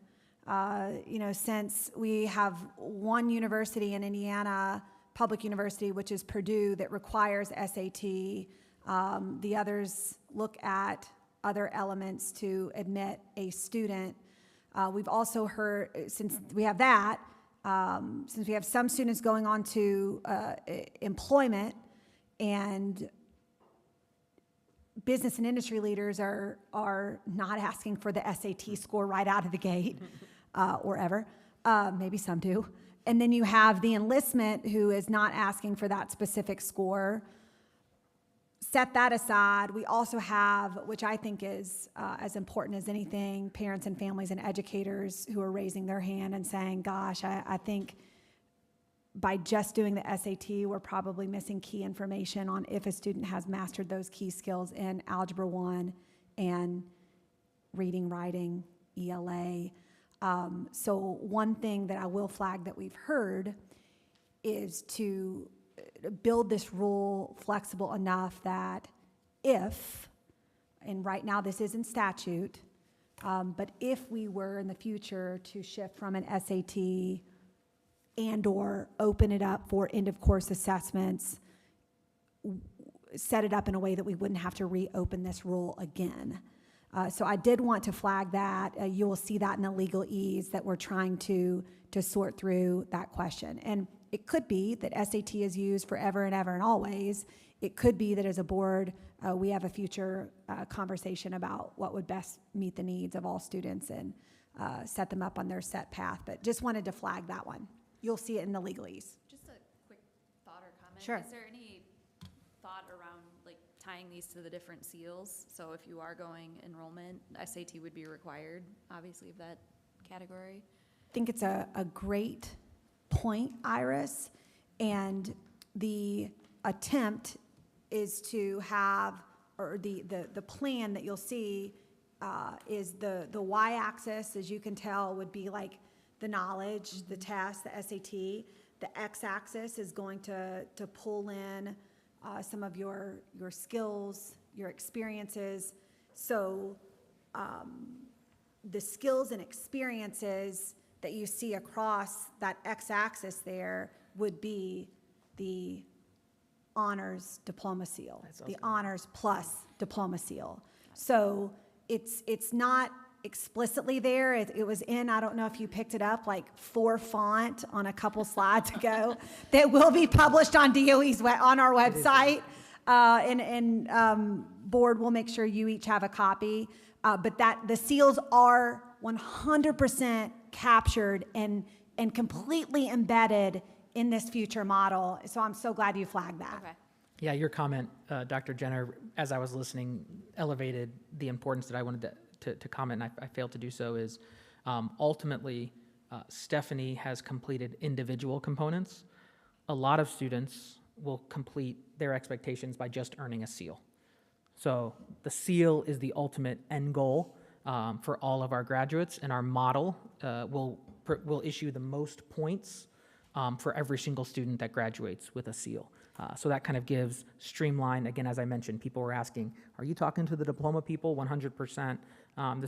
[SPEAKER 2] since we have one university in Indiana, public university, which is Purdue, that requires SAT. The others look at other elements to admit a student. We've also heard, since we have that, since we have some students going on to employment, and business and industry leaders are not asking for the SAT score right out of the gate, or ever. Maybe some do. And then you have the enlistment who is not asking for that specific score. Set that aside. We also have, which I think is as important as anything, parents and families and educators who are raising their hand and saying, gosh, I think by just doing the SAT, we're probably missing key information on if a student has mastered those key skills in Algebra 1 and reading, writing, ELA. So one thing that I will flag that we've heard is to build this rule flexible enough that if, and right now this is in statute, but if we were in the future to shift from an SAT and or open it up for end of course assessments, set it up in a way that we wouldn't have to reopen this rule again. So I did want to flag that. You will see that in the legalese that we're trying to sort through that question. And it could be that SAT is used forever and ever and always. It could be that as a board, we have a future conversation about what would best meet the needs of all students and set them up on their set path. But just wanted to flag that one. You'll see it in the legalese.
[SPEAKER 10] Just a quick thought or comment.
[SPEAKER 2] Sure.
[SPEAKER 10] Is there any thought around like tying these to the different seals. So if you are going enrollment, SAT would be required, obviously, of that category.
[SPEAKER 2] I think it's a great point, Iris, and the attempt is to have, or the plan that you'll see is the y-axis, as you can tell, would be like the knowledge, the test, the SAT. The x-axis is going to pull in some of your skills, your experiences. So the skills and experiences that you see across that x-axis there would be the honors diploma seal, the honors plus diploma seal. So it's not explicitly there. It was in, I don't know if you picked it up, like 4 font on a couple slides ago that will be published on DOE's on our website. Board will make sure you each have a copy. But that the seals are 100% captured and completely embedded in this future model. So I'm so glad you flagged that.
[SPEAKER 10] Okay.
[SPEAKER 9] Yeah, your comment, Dr. Jenner, as I was listening, elevated the importance that I wanted to comment, and I failed to do so, is ultimately Stephanie has completed individual components. A lot of students will complete their expectations by just earning a seal. So the seal is the ultimate end goal for all of our graduates, and our model will issue the most points for every single student that graduates with a seal. So that kind of gives streamline. Again, as I mentioned, people were asking, are you talking to the diploma people? 100%.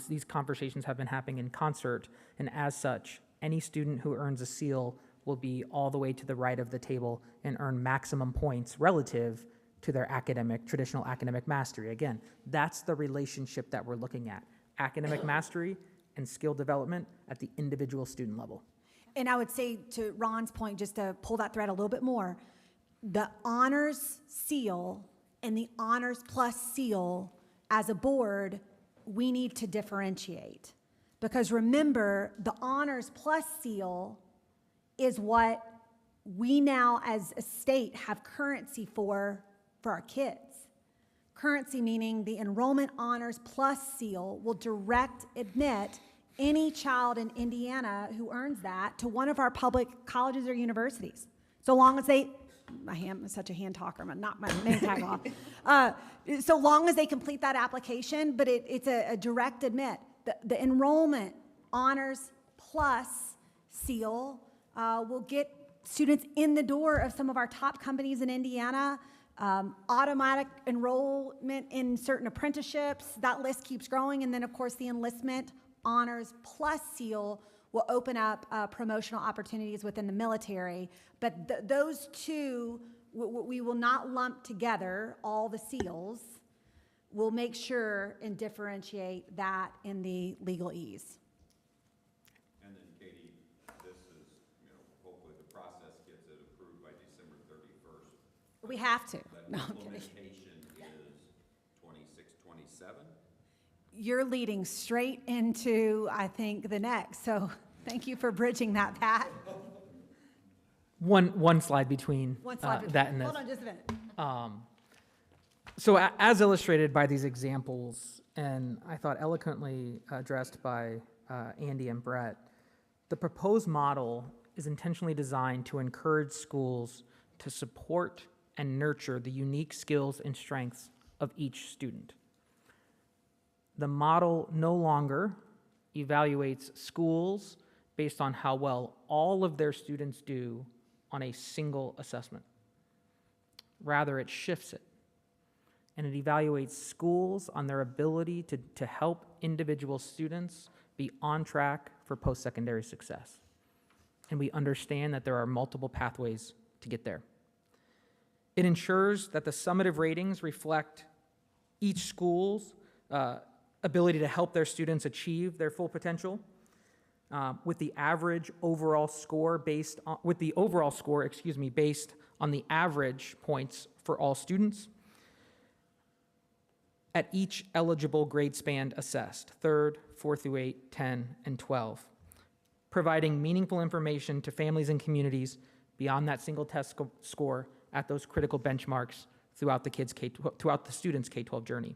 [SPEAKER 9] These conversations have been happening in concert, and as such, any student who earns a seal will be all the way to the right of the table and earn maximum points relative to their traditional academic mastery. Again, that's the relationship that we're looking at. Academic mastery and skill development at the individual student level.
[SPEAKER 2] And I would say, to Ron's point, just to pull that thread a little bit more, the honors seal and the honors plus seal, as a board, we need to differentiate. Because remember, the honors plus seal is what we now as a state have currency for our kids. Currency meaning the enrollment honors plus seal will direct admit any child in Indiana who earns that to one of our public colleges or universities. So long as they, I'm such a hand talker, I'm gonna knock my name tag off. So long as they complete that application, but it's a direct admit. The enrollment honors plus seal will get students in the door of some of our top companies in Indiana. Automatic enrollment in certain apprenticeships, that list keeps growing. And then of course the enlistment honors plus seal will open up promotional opportunities within the military. But those two, we will not lump together all the seals. We'll make sure and differentiate that in the legal ease.
[SPEAKER 11] And then Katie, this is, hopefully the process gets it approved by December 31st.
[SPEAKER 2] We have to.
[SPEAKER 11] But
[SPEAKER 2] No, I'm kidding.
[SPEAKER 11] implementation is 26, 27?
[SPEAKER 2] You're leading straight into, I think, the next. So thank you for bridging that, Pat.
[SPEAKER 9] One slide between
[SPEAKER 2] One slide.
[SPEAKER 9] that and this.
[SPEAKER 2] Hold on just a minute.
[SPEAKER 9] So as illustrated by these examples, and I thought eloquently addressed by Andy and Brett, the proposed model is intentionally designed to encourage schools to support and nurture the unique skills and strengths of each student. The model no longer evaluates schools based on how well all of their students do on a single assessment. Rather, it shifts it, and it evaluates schools on their ability to help individual students be on track for post-secondary success. And we understand that there are multiple pathways to get there. It ensures that the summative ratings reflect each school's ability to help their students achieve their full potential, with the overall score based on the average points for all students at each eligible grade span assessed, 3rd, 4 through 8, 10, and 12, providing meaningful information to families and communities beyond that single test score at those critical benchmarks throughout the student's K-12 journey.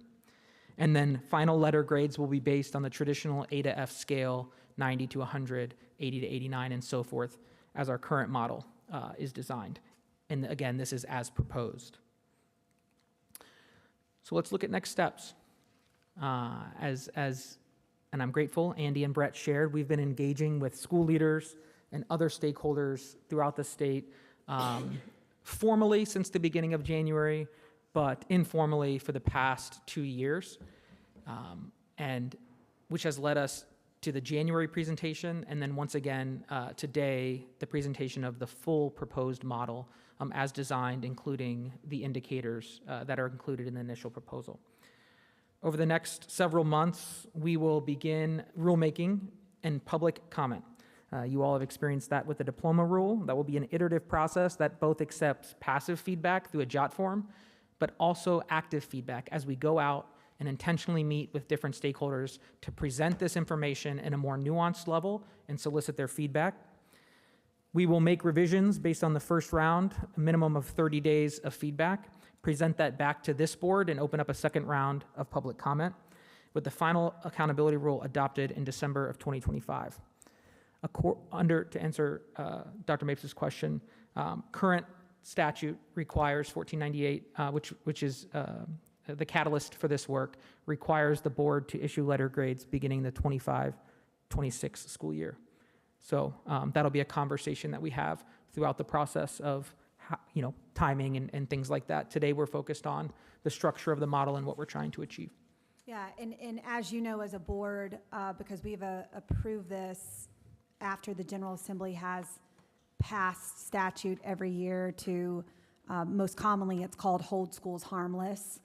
[SPEAKER 9] And then final letter grades will be based on the traditional A to F scale, 90 to 100, 80 to 89, and so forth, as our current model is designed. And again, this is as proposed. So let's look at next steps. And I'm grateful, Andy and Brett shared, we've been engaging with school leaders and other stakeholders throughout the state, formally since the beginning of January, but informally for the past 2 years, and which has led us to the January presentation, and then once again today, the presentation of the full proposed model as designed, including the indicators that are included in the initial proposal. Over the next several months, we will begin rulemaking and public comment. You all have experienced that with the diploma rule. That will be an iterative process that both accepts passive feedback through a jot form, but also active feedback as we go out and intentionally meet with different stakeholders to present this information in a more nuanced level and solicit their feedback. We will make revisions based on the first round, a minimum of 30 days of feedback, present that back to this board, and open up a second round of public comment, with the final accountability rule adopted in December of 2025. To answer Dr. Mapes' question, current statute requires 1498, which is the catalyst for this work, requires the board to issue letter grades beginning the 25-26 school year. So that'll be a conversation that we have throughout the process of timing and things like that. Today, we're focused on the structure of the model and what we're trying to achieve.
[SPEAKER 2] Yeah, and as you know, as a board, because we've approved this after the General Assembly has passed statute every year to, most commonly, it's called hold schools harmless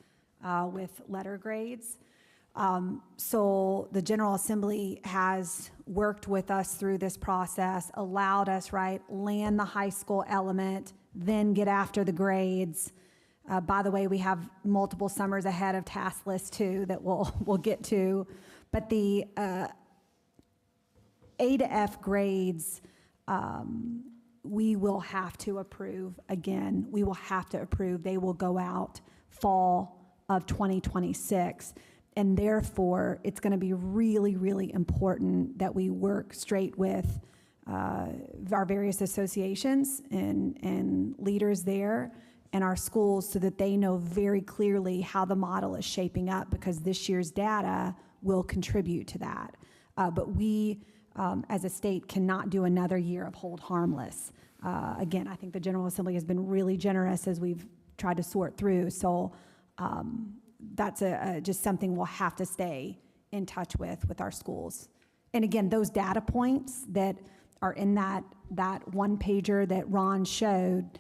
[SPEAKER 2] with letter grades. So the General Assembly has worked with us through this process, allowed us, land the high school element, then get after the grades. By the way, we have multiple summers ahead of task list too that we'll get to. But the A to F grades, we will have to approve again. We will have to approve. They will go out fall of 2026. And therefore, it's going to be really, really important that we work straight with our various associations and leaders there and our schools so that they know very clearly how the model is shaping up, because this year's data will contribute to that. But we, as a state, cannot do another year of hold harmless. Again, I think the General Assembly has been really generous as we've tried to sort through. So that's just something we'll have to stay in touch with our schools. And again, those data points that are in that one pager that Ron showed,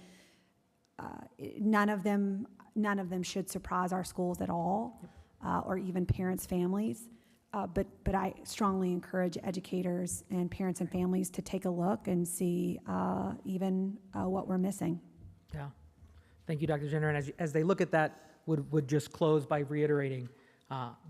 [SPEAKER 2] none of them should surprise our schools at all, or even parents, families. But I strongly encourage educators and parents and families to take a look and see even what we're missing.
[SPEAKER 9] Yeah. Thank you, Dr. Jenner. And as they look at that, would just close by reiterating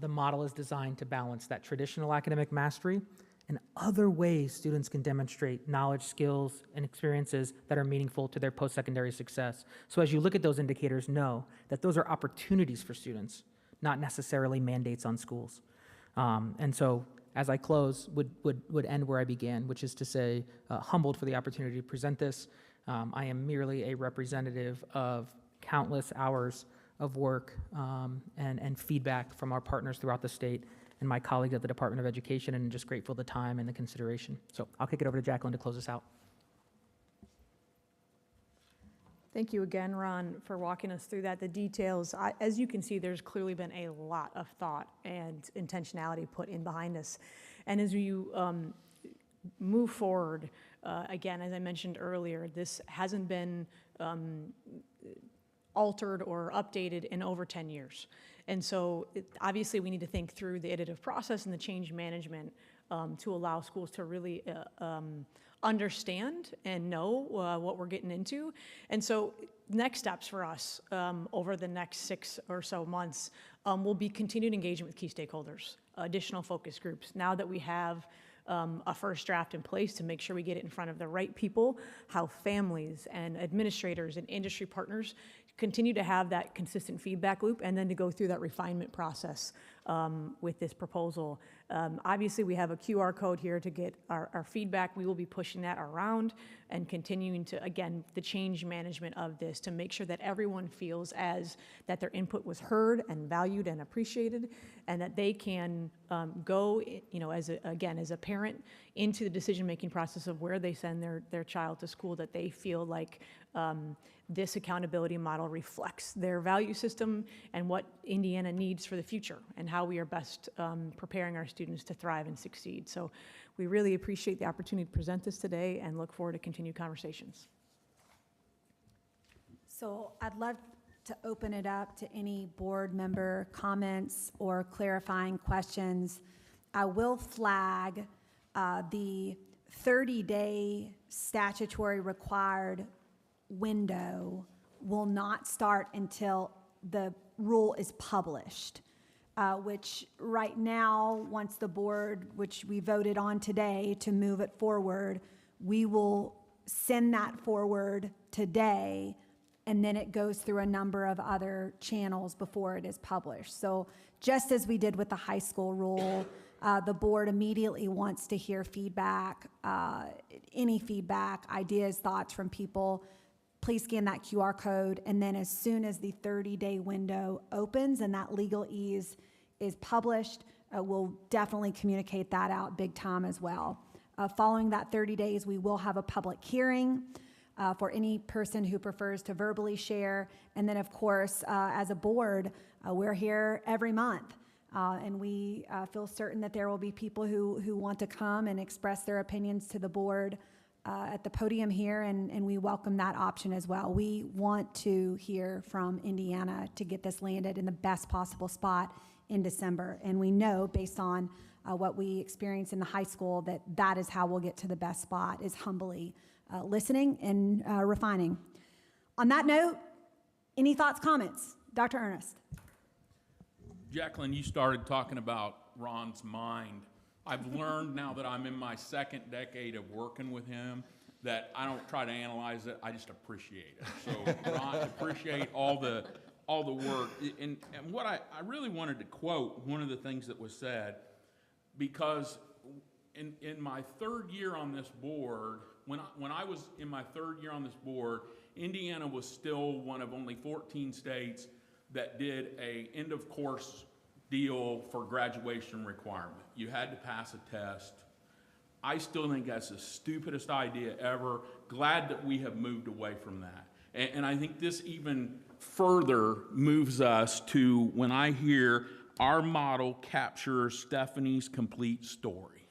[SPEAKER 9] the model is designed to balance that traditional academic mastery and other ways students can demonstrate knowledge, skills, and experiences that are meaningful to their post-secondary success. So as you look at those indicators, know that those are opportunities for students, not necessarily mandates on schools. And so as I close, would end where I began, which is to say, humbled for the opportunity to present this. I am merely a representative of countless hours of work and feedback from our partners throughout the state and my colleagues at the Department of Education, and just grateful for the time and the consideration. So I'll kick it over to Jacqueline to close us out.
[SPEAKER 8] Thank you again, Ron, for walking us through that. The details, as you can see, there's clearly been a lot of thought and intentionality put in behind this. And as you move forward, again, as I mentioned earlier, this hasn't been altered or updated in over 10 years. And so obviously we need to think through the iterative process and the change management to allow schools to really understand and know what we're getting into. And so next steps for us over the next 6 or so months will be continued engagement with key stakeholders, additional focus groups. Now that we have a first draft in place to make sure we get it in front of the right people, how families and administrators and industry partners continue to have that consistent feedback loop and then to go through that refinement process with this proposal. Obviously, we have a QR code here to get our feedback. We will be pushing that around and continuing to, again, the change management of this to make sure that everyone feels that their input was heard and valued and appreciated, and that they can go, as a parent, into the decision-making process of where they send their child to school, that they feel like this accountability model reflects their value system and what Indiana needs for the future and how we are best preparing our students to thrive and succeed. So we really appreciate the opportunity to present this today and look forward to continued conversations.
[SPEAKER 2] So I'd love to open it up to any board member comments or clarifying questions. I will flag the 30-day statutory required window will not start until the rule is published, which right now, once the board, which we voted on today to move it forward, we will send that forward today, and then it goes through a number of other channels before it is published. So just as we did with the high school rule, the board immediately wants to hear feedback, any feedback, ideas, thoughts from people. Please scan that QR code, and then as soon as the 30-day window opens and that legalese is published, we'll definitely communicate that out big time as well. Following that 30 days, we will have a public hearing for any person who prefers to verbally share. And then, of course, as a board, we're here every month. And we feel certain that there will be people who want to come and express their opinions to the board at the podium here, and we welcome that option as well. We want to hear from Indiana to get this landed in the best possible spot in December. And we know, based on what we experienced in the high school, that is how we'll get to the best spot, is humbly listening and refining. On that note, any thoughts, comments? Dr. Ernest.
[SPEAKER 4] Jacqueline, you started talking about Ron's mind. I've learned now that I'm in my second decade of working with him that I don't try to analyze it, I just appreciate it. So Ron, appreciate all the work. And what I really wanted to quote one of the things that was said, because in my third year on this board, when I was in my third year on this board, Indiana was still one of only 14 states that did a end of course deal for graduation requirement. You had to pass a test. I still think that's the stupidest idea ever. Glad that we have moved away from that. And I think this even further moves us to when I hear our model captures Stephanie's complete story.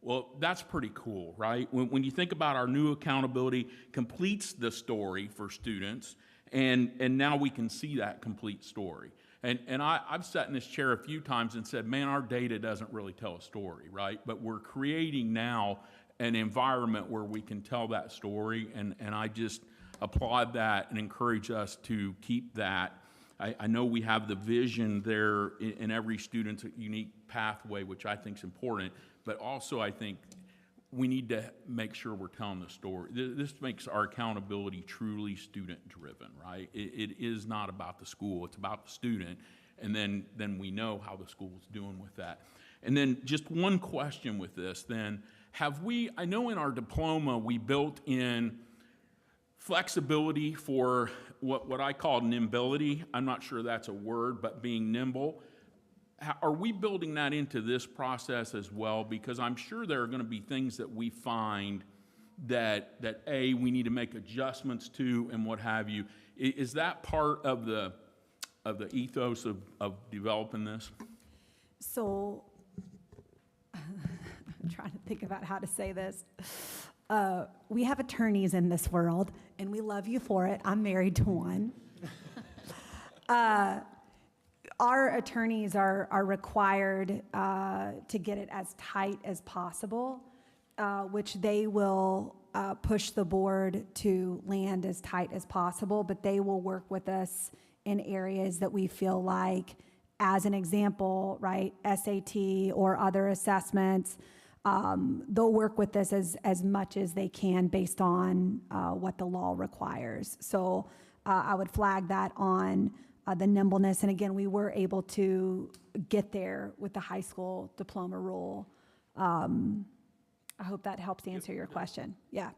[SPEAKER 4] Well, that's pretty cool, right? When you think about our new accountability completes the story for students, and now we can see that complete story. And I've sat in this chair a few times and said, man, our data doesn't really tell a story, right? But we're creating now an environment where we can tell that story, and I just applaud that and encourage us to keep that. I know we have the vision there in every student's unique pathway, which I think is important, but also I think we need to make sure we're telling the story. This makes our accountability truly student-driven, right? It is not about the school, it's about the student, and then we know how the school's doing with that. And then just one question with this then, I know in our diploma we built in flexibility for what I call nimbility. I'm not sure that's a word, but being nimble. Are we building that into this process as well? Because I'm sure there are going to be things that we find that A, we need to make adjustments to and what have you. Is that part of the ethos of developing this?
[SPEAKER 2] So, I'm trying to think about how to say this. We have attorneys in this world, and we love you for it. I'm married to one. Our attorneys are required to get it as tight as possible, which they will push the board to land as tight as possible, but they will work with us in areas that we feel like, as an example, right, SAT or other assessments, they'll work with this as much as they can based on what the law requires. So I would flag that on the nimbleness. And again, we were able to get there with the high school diploma rule. I hope that helps answer your question. Yeah.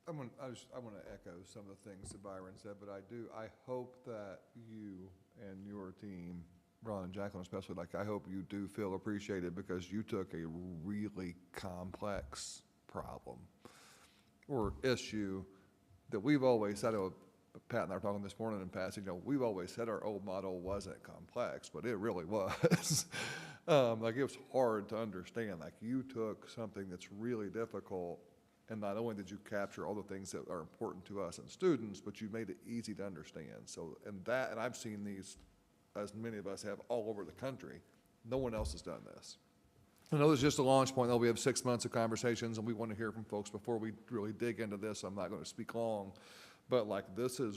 [SPEAKER 12] I want to echo some of the things that Byron said, but I hope that you and your team, Ron and Jacqueline especially, I hope you do feel appreciated because you took a really complex problem or issue that we've always said, Pat and I were talking this morning in passing, we've always said our old model wasn't complex, but it really was. It was hard to understand. You took something that's really difficult, and not only did you capture all the things that are important to us and students, but you made it easy to understand. So, and I've seen these, as many of us have, all over the country. No one else has done this. I know this is just a launch point, though. We have 6 months of conversations, and we want to hear from folks before we really dig into this. I'm not going to speak long, but this is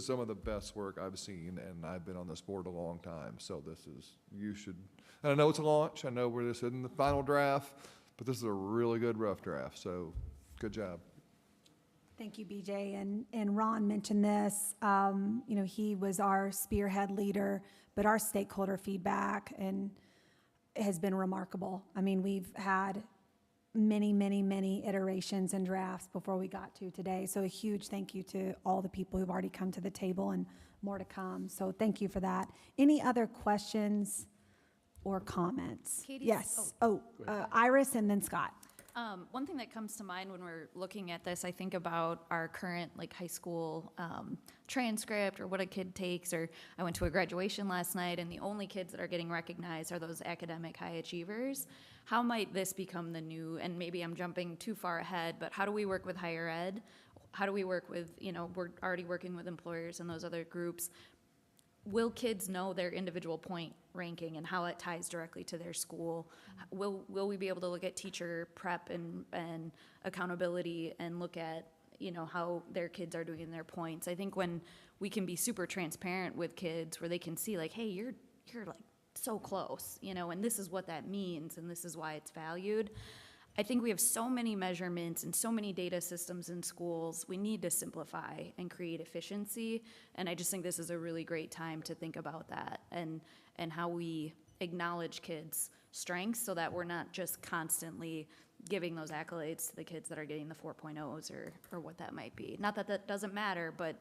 [SPEAKER 12] some of the best work I've seen, and I've been on this board a long time. So and I know it's a launch. I know we're just in the final draft, but this is a really good rough draft. So good job.
[SPEAKER 2] Thank you, BJ. And Ron mentioned this. He was our spearhead leader, but our stakeholder feedback has been remarkable. I mean, we've had many iterations and drafts before we got to today. So a huge thank you to all the people who've already come to the table and more to come. So thank you for that. Any other questions or comments?
[SPEAKER 10] Katie?
[SPEAKER 2] Yes. Iris and then Scott.
[SPEAKER 10] One thing that comes to mind when we're looking at this, I think about our current high school transcript or what a kid takes, or I went to a graduation last night and the only kids that are getting recognized are those academic high achievers. How might this become the new, and maybe I'm jumping too far ahead, but how do we work with higher ed? How do we work with, we're already working with employers and those other groups. Will kids know their individual point ranking and how it ties directly to their school? Will we be able to look at teacher prep and accountability and look at, how their kids are doing in their points? I think when we can be super transparent with kids where they can see hey, you're so close, and this is what that means and this is why it's valued. I think we have so many measurements and so many data systems in schools. We need to simplify and create efficiency. And I just think this is a really great time to think about that and how we acknowledge kids' strengths so that we're not just constantly giving those accolades to the kids that are getting the 4.0s or what that might be. Not that that doesn't matter, but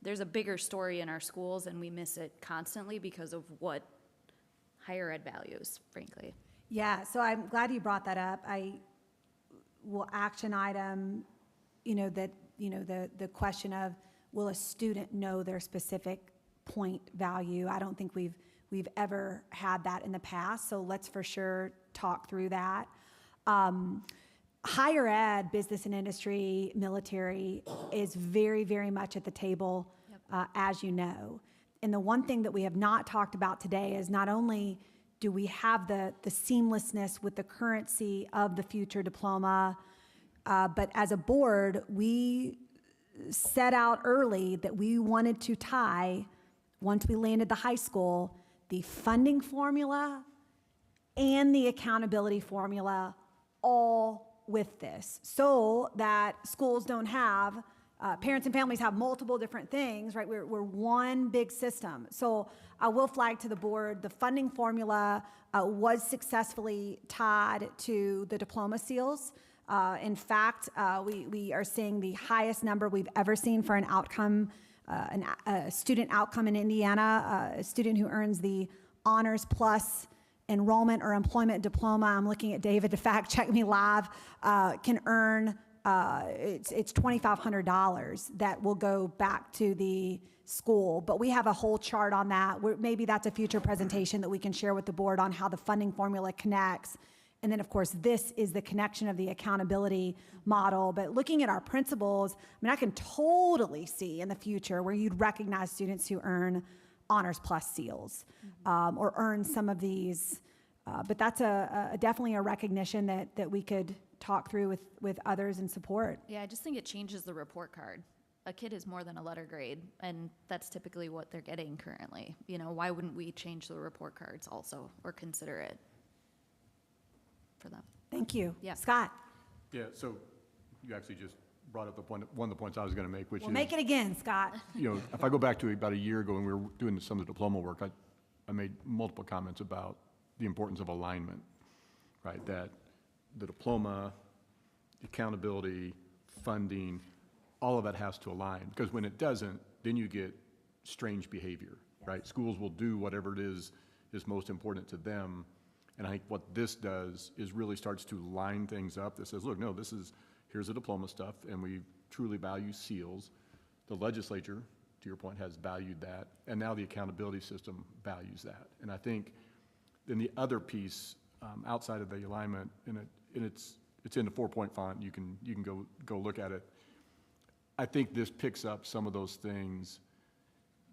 [SPEAKER 10] there's a bigger story in our schools and we miss it constantly because of what higher ed values, frankly.
[SPEAKER 2] Yeah, so I'm glad you brought that up. Will action item, the question of will a student know their specific point value? I don't think we've ever had that in the past, so let's for sure talk through that. Higher ed, business and industry, military is very, very much at the table, as you know. And the one thing that we have not talked about today is not only do we have the seamlessness with the currency of the future diploma, but as a board, we set out early that we wanted to tie, once we landed the high school, the funding formula and the accountability formula all with this, so that schools don't have, parents and families have multiple different things, right? We're one big system. So I will flag to the board, the funding formula was successfully tied to the diploma seals. In fact, we are seeing the highest number we've ever seen for an outcome, a student outcome in Indiana, a student who earns the Honors Plus enrollment or employment diploma. I'm looking at David to fact check me live, can earn it's $2,500 that will go back to the school, but we have a whole chart on that. Maybe that's a future presentation that we can share with the board on how the funding formula connects. And then, of course, this is the connection of the accountability model. But looking at our principles, I can totally see in the future where you'd recognize students who earn Honors Plus seals or earn some of these. But that's definitely a recognition that we could talk through with others and support.
[SPEAKER 10] Yeah, I just think it changes the report card. A kid is more than a letter grade, and that's typically what they're getting currently. Why wouldn't we change the report cards also or consider it for them?
[SPEAKER 2] Thank you.
[SPEAKER 10] Yeah.
[SPEAKER 2] Scott?
[SPEAKER 5] Yeah, so you actually just brought up one of the points I was going to make, which
[SPEAKER 2] Well,
[SPEAKER 5] is,
[SPEAKER 2] make it again, Scott.
[SPEAKER 5] you know, if I go back to about a year ago when we were doing some of the diploma work, I made multiple comments about the importance of alignment, right? That the diploma, accountability, funding, all of that has to align, because when it doesn't, then you get strange behavior, right? Schools will do whatever it is most important to them. And I think what this does is really starts to line things up that says, look, no, here's the diploma stuff, and we truly value seals. The legislature, to your point, has valued that, and now the accountability system values that. And I think then the other piece, outside of the alignment, and it's in the 4-point font, you can go look at it. I think this picks up some of those things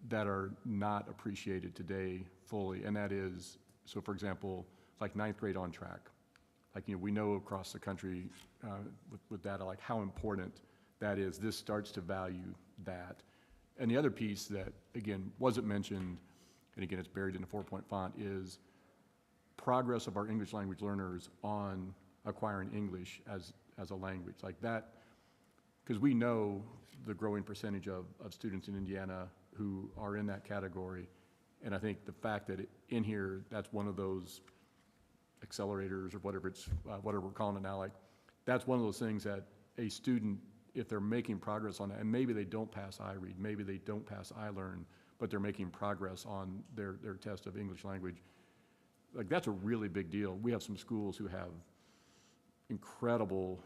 [SPEAKER 5] that are not appreciated today fully, and that is, so for example, like 9th grade on track. Like, you know, we know across the country with data, like how important that is. This starts to value that. And the other piece that, again, wasn't mentioned, and again, it's buried in the 4-point font, is progress of our English language learners on acquiring English as a language. Like that, because we know the growing percentage of students in Indiana who are in that category. And I think the fact that in here, that's one of those accelerators or whatever whatever we're calling it now, like that's one of those things that a student, if they're making progress on that, and maybe they don't pass iRead, maybe they don't pass iLearn, but they're making progress on their test of English language, like that's a really big deal. We have some schools who have incredible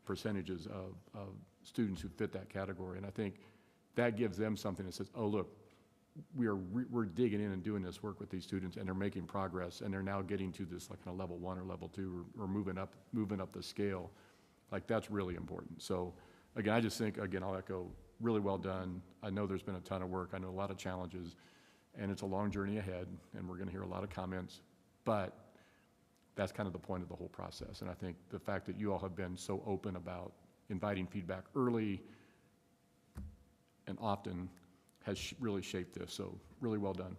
[SPEAKER 5] percentages of students who fit that category, and I think that gives them something that says, oh, look, we're digging in and doing this work with these students, and they're making progress, and they're now getting to this like a level 1 or level 2, or moving up the scale. Like that's really important. So again, I just think, again, I'll echo, really well done. I know there's been a ton of work. I know a lot of challenges, and it's a long journey ahead, and we're going to hear a lot of comments, but that's kind of the point of the whole process. And I think the fact that you all have been so open about inviting feedback early and often has really shaped this. So really well done.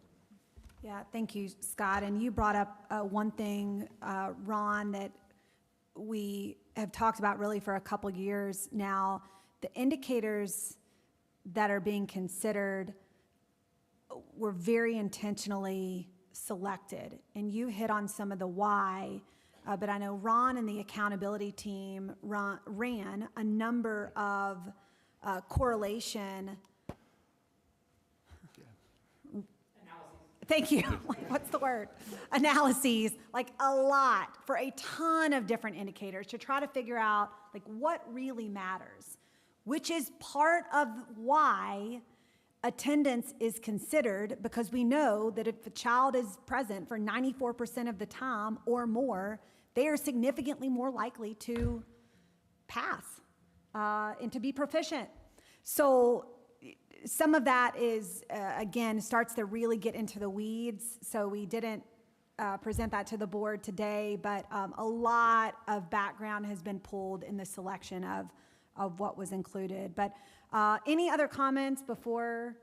[SPEAKER 2] Yeah, thank you, Scott. And you brought up one thing, Ron, that we have talked about really for a couple years now. The indicators that are being considered were very intentionally selected. And you hit on some of the why, but I know Ron and the accountability team ran a number of correlation. Thank you. What's the word? Analyses, like a lot for a ton of different indicators to try to figure out like what really matters, which is part of why attendance is considered, because we know that if a child is present for 94% of the time or more, they are significantly more likely to pass and to be proficient. So some of that is, again, starts to really get into the weeds, so we didn't present that to the board today, but a lot of background has been pulled in the selection of what was included. But any other comments before?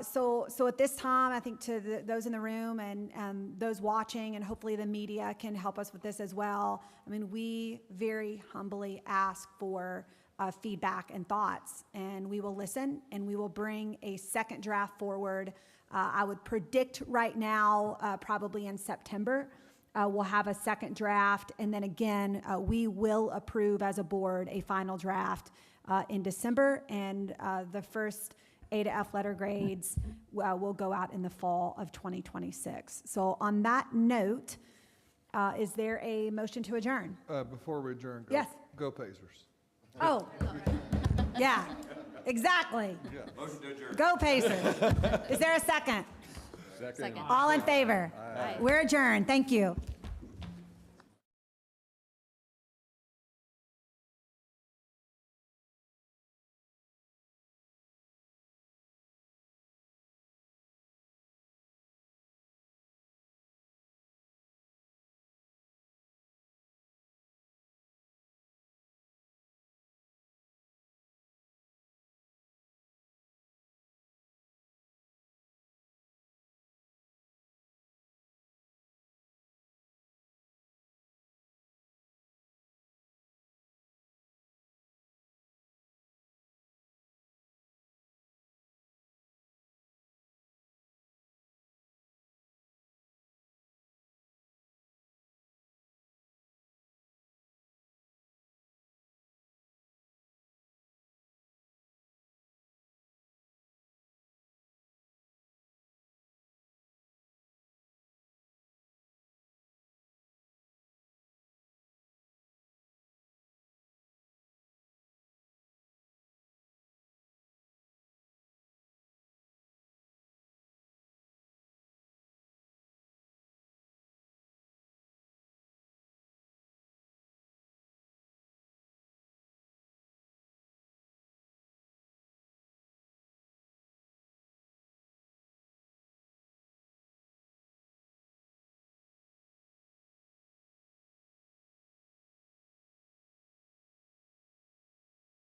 [SPEAKER 2] So at this time, I think to those in the room and those watching, and hopefully the media can help us with this as well. I mean, we very humbly ask for feedback and thoughts, and we will listen, and we will bring a second draft forward. I would predict right now, probably in September, we'll have a second draft, and then again, we will approve as a board a final draft in December, and the first A to F letter grades will go out in the fall of 2026. So on that note, is there a motion to adjourn?
[SPEAKER 12] Before we adjourn,
[SPEAKER 2] Yes.
[SPEAKER 12] Go Pacers.
[SPEAKER 2] Oh, yeah, exactly.
[SPEAKER 11] Motion to adjourn.
[SPEAKER 2] Go Pacers. Is there a second?
[SPEAKER 10] Second.
[SPEAKER 2] All in favor?
[SPEAKER 10] Aye.
[SPEAKER 2] We're adjourned. Thank you.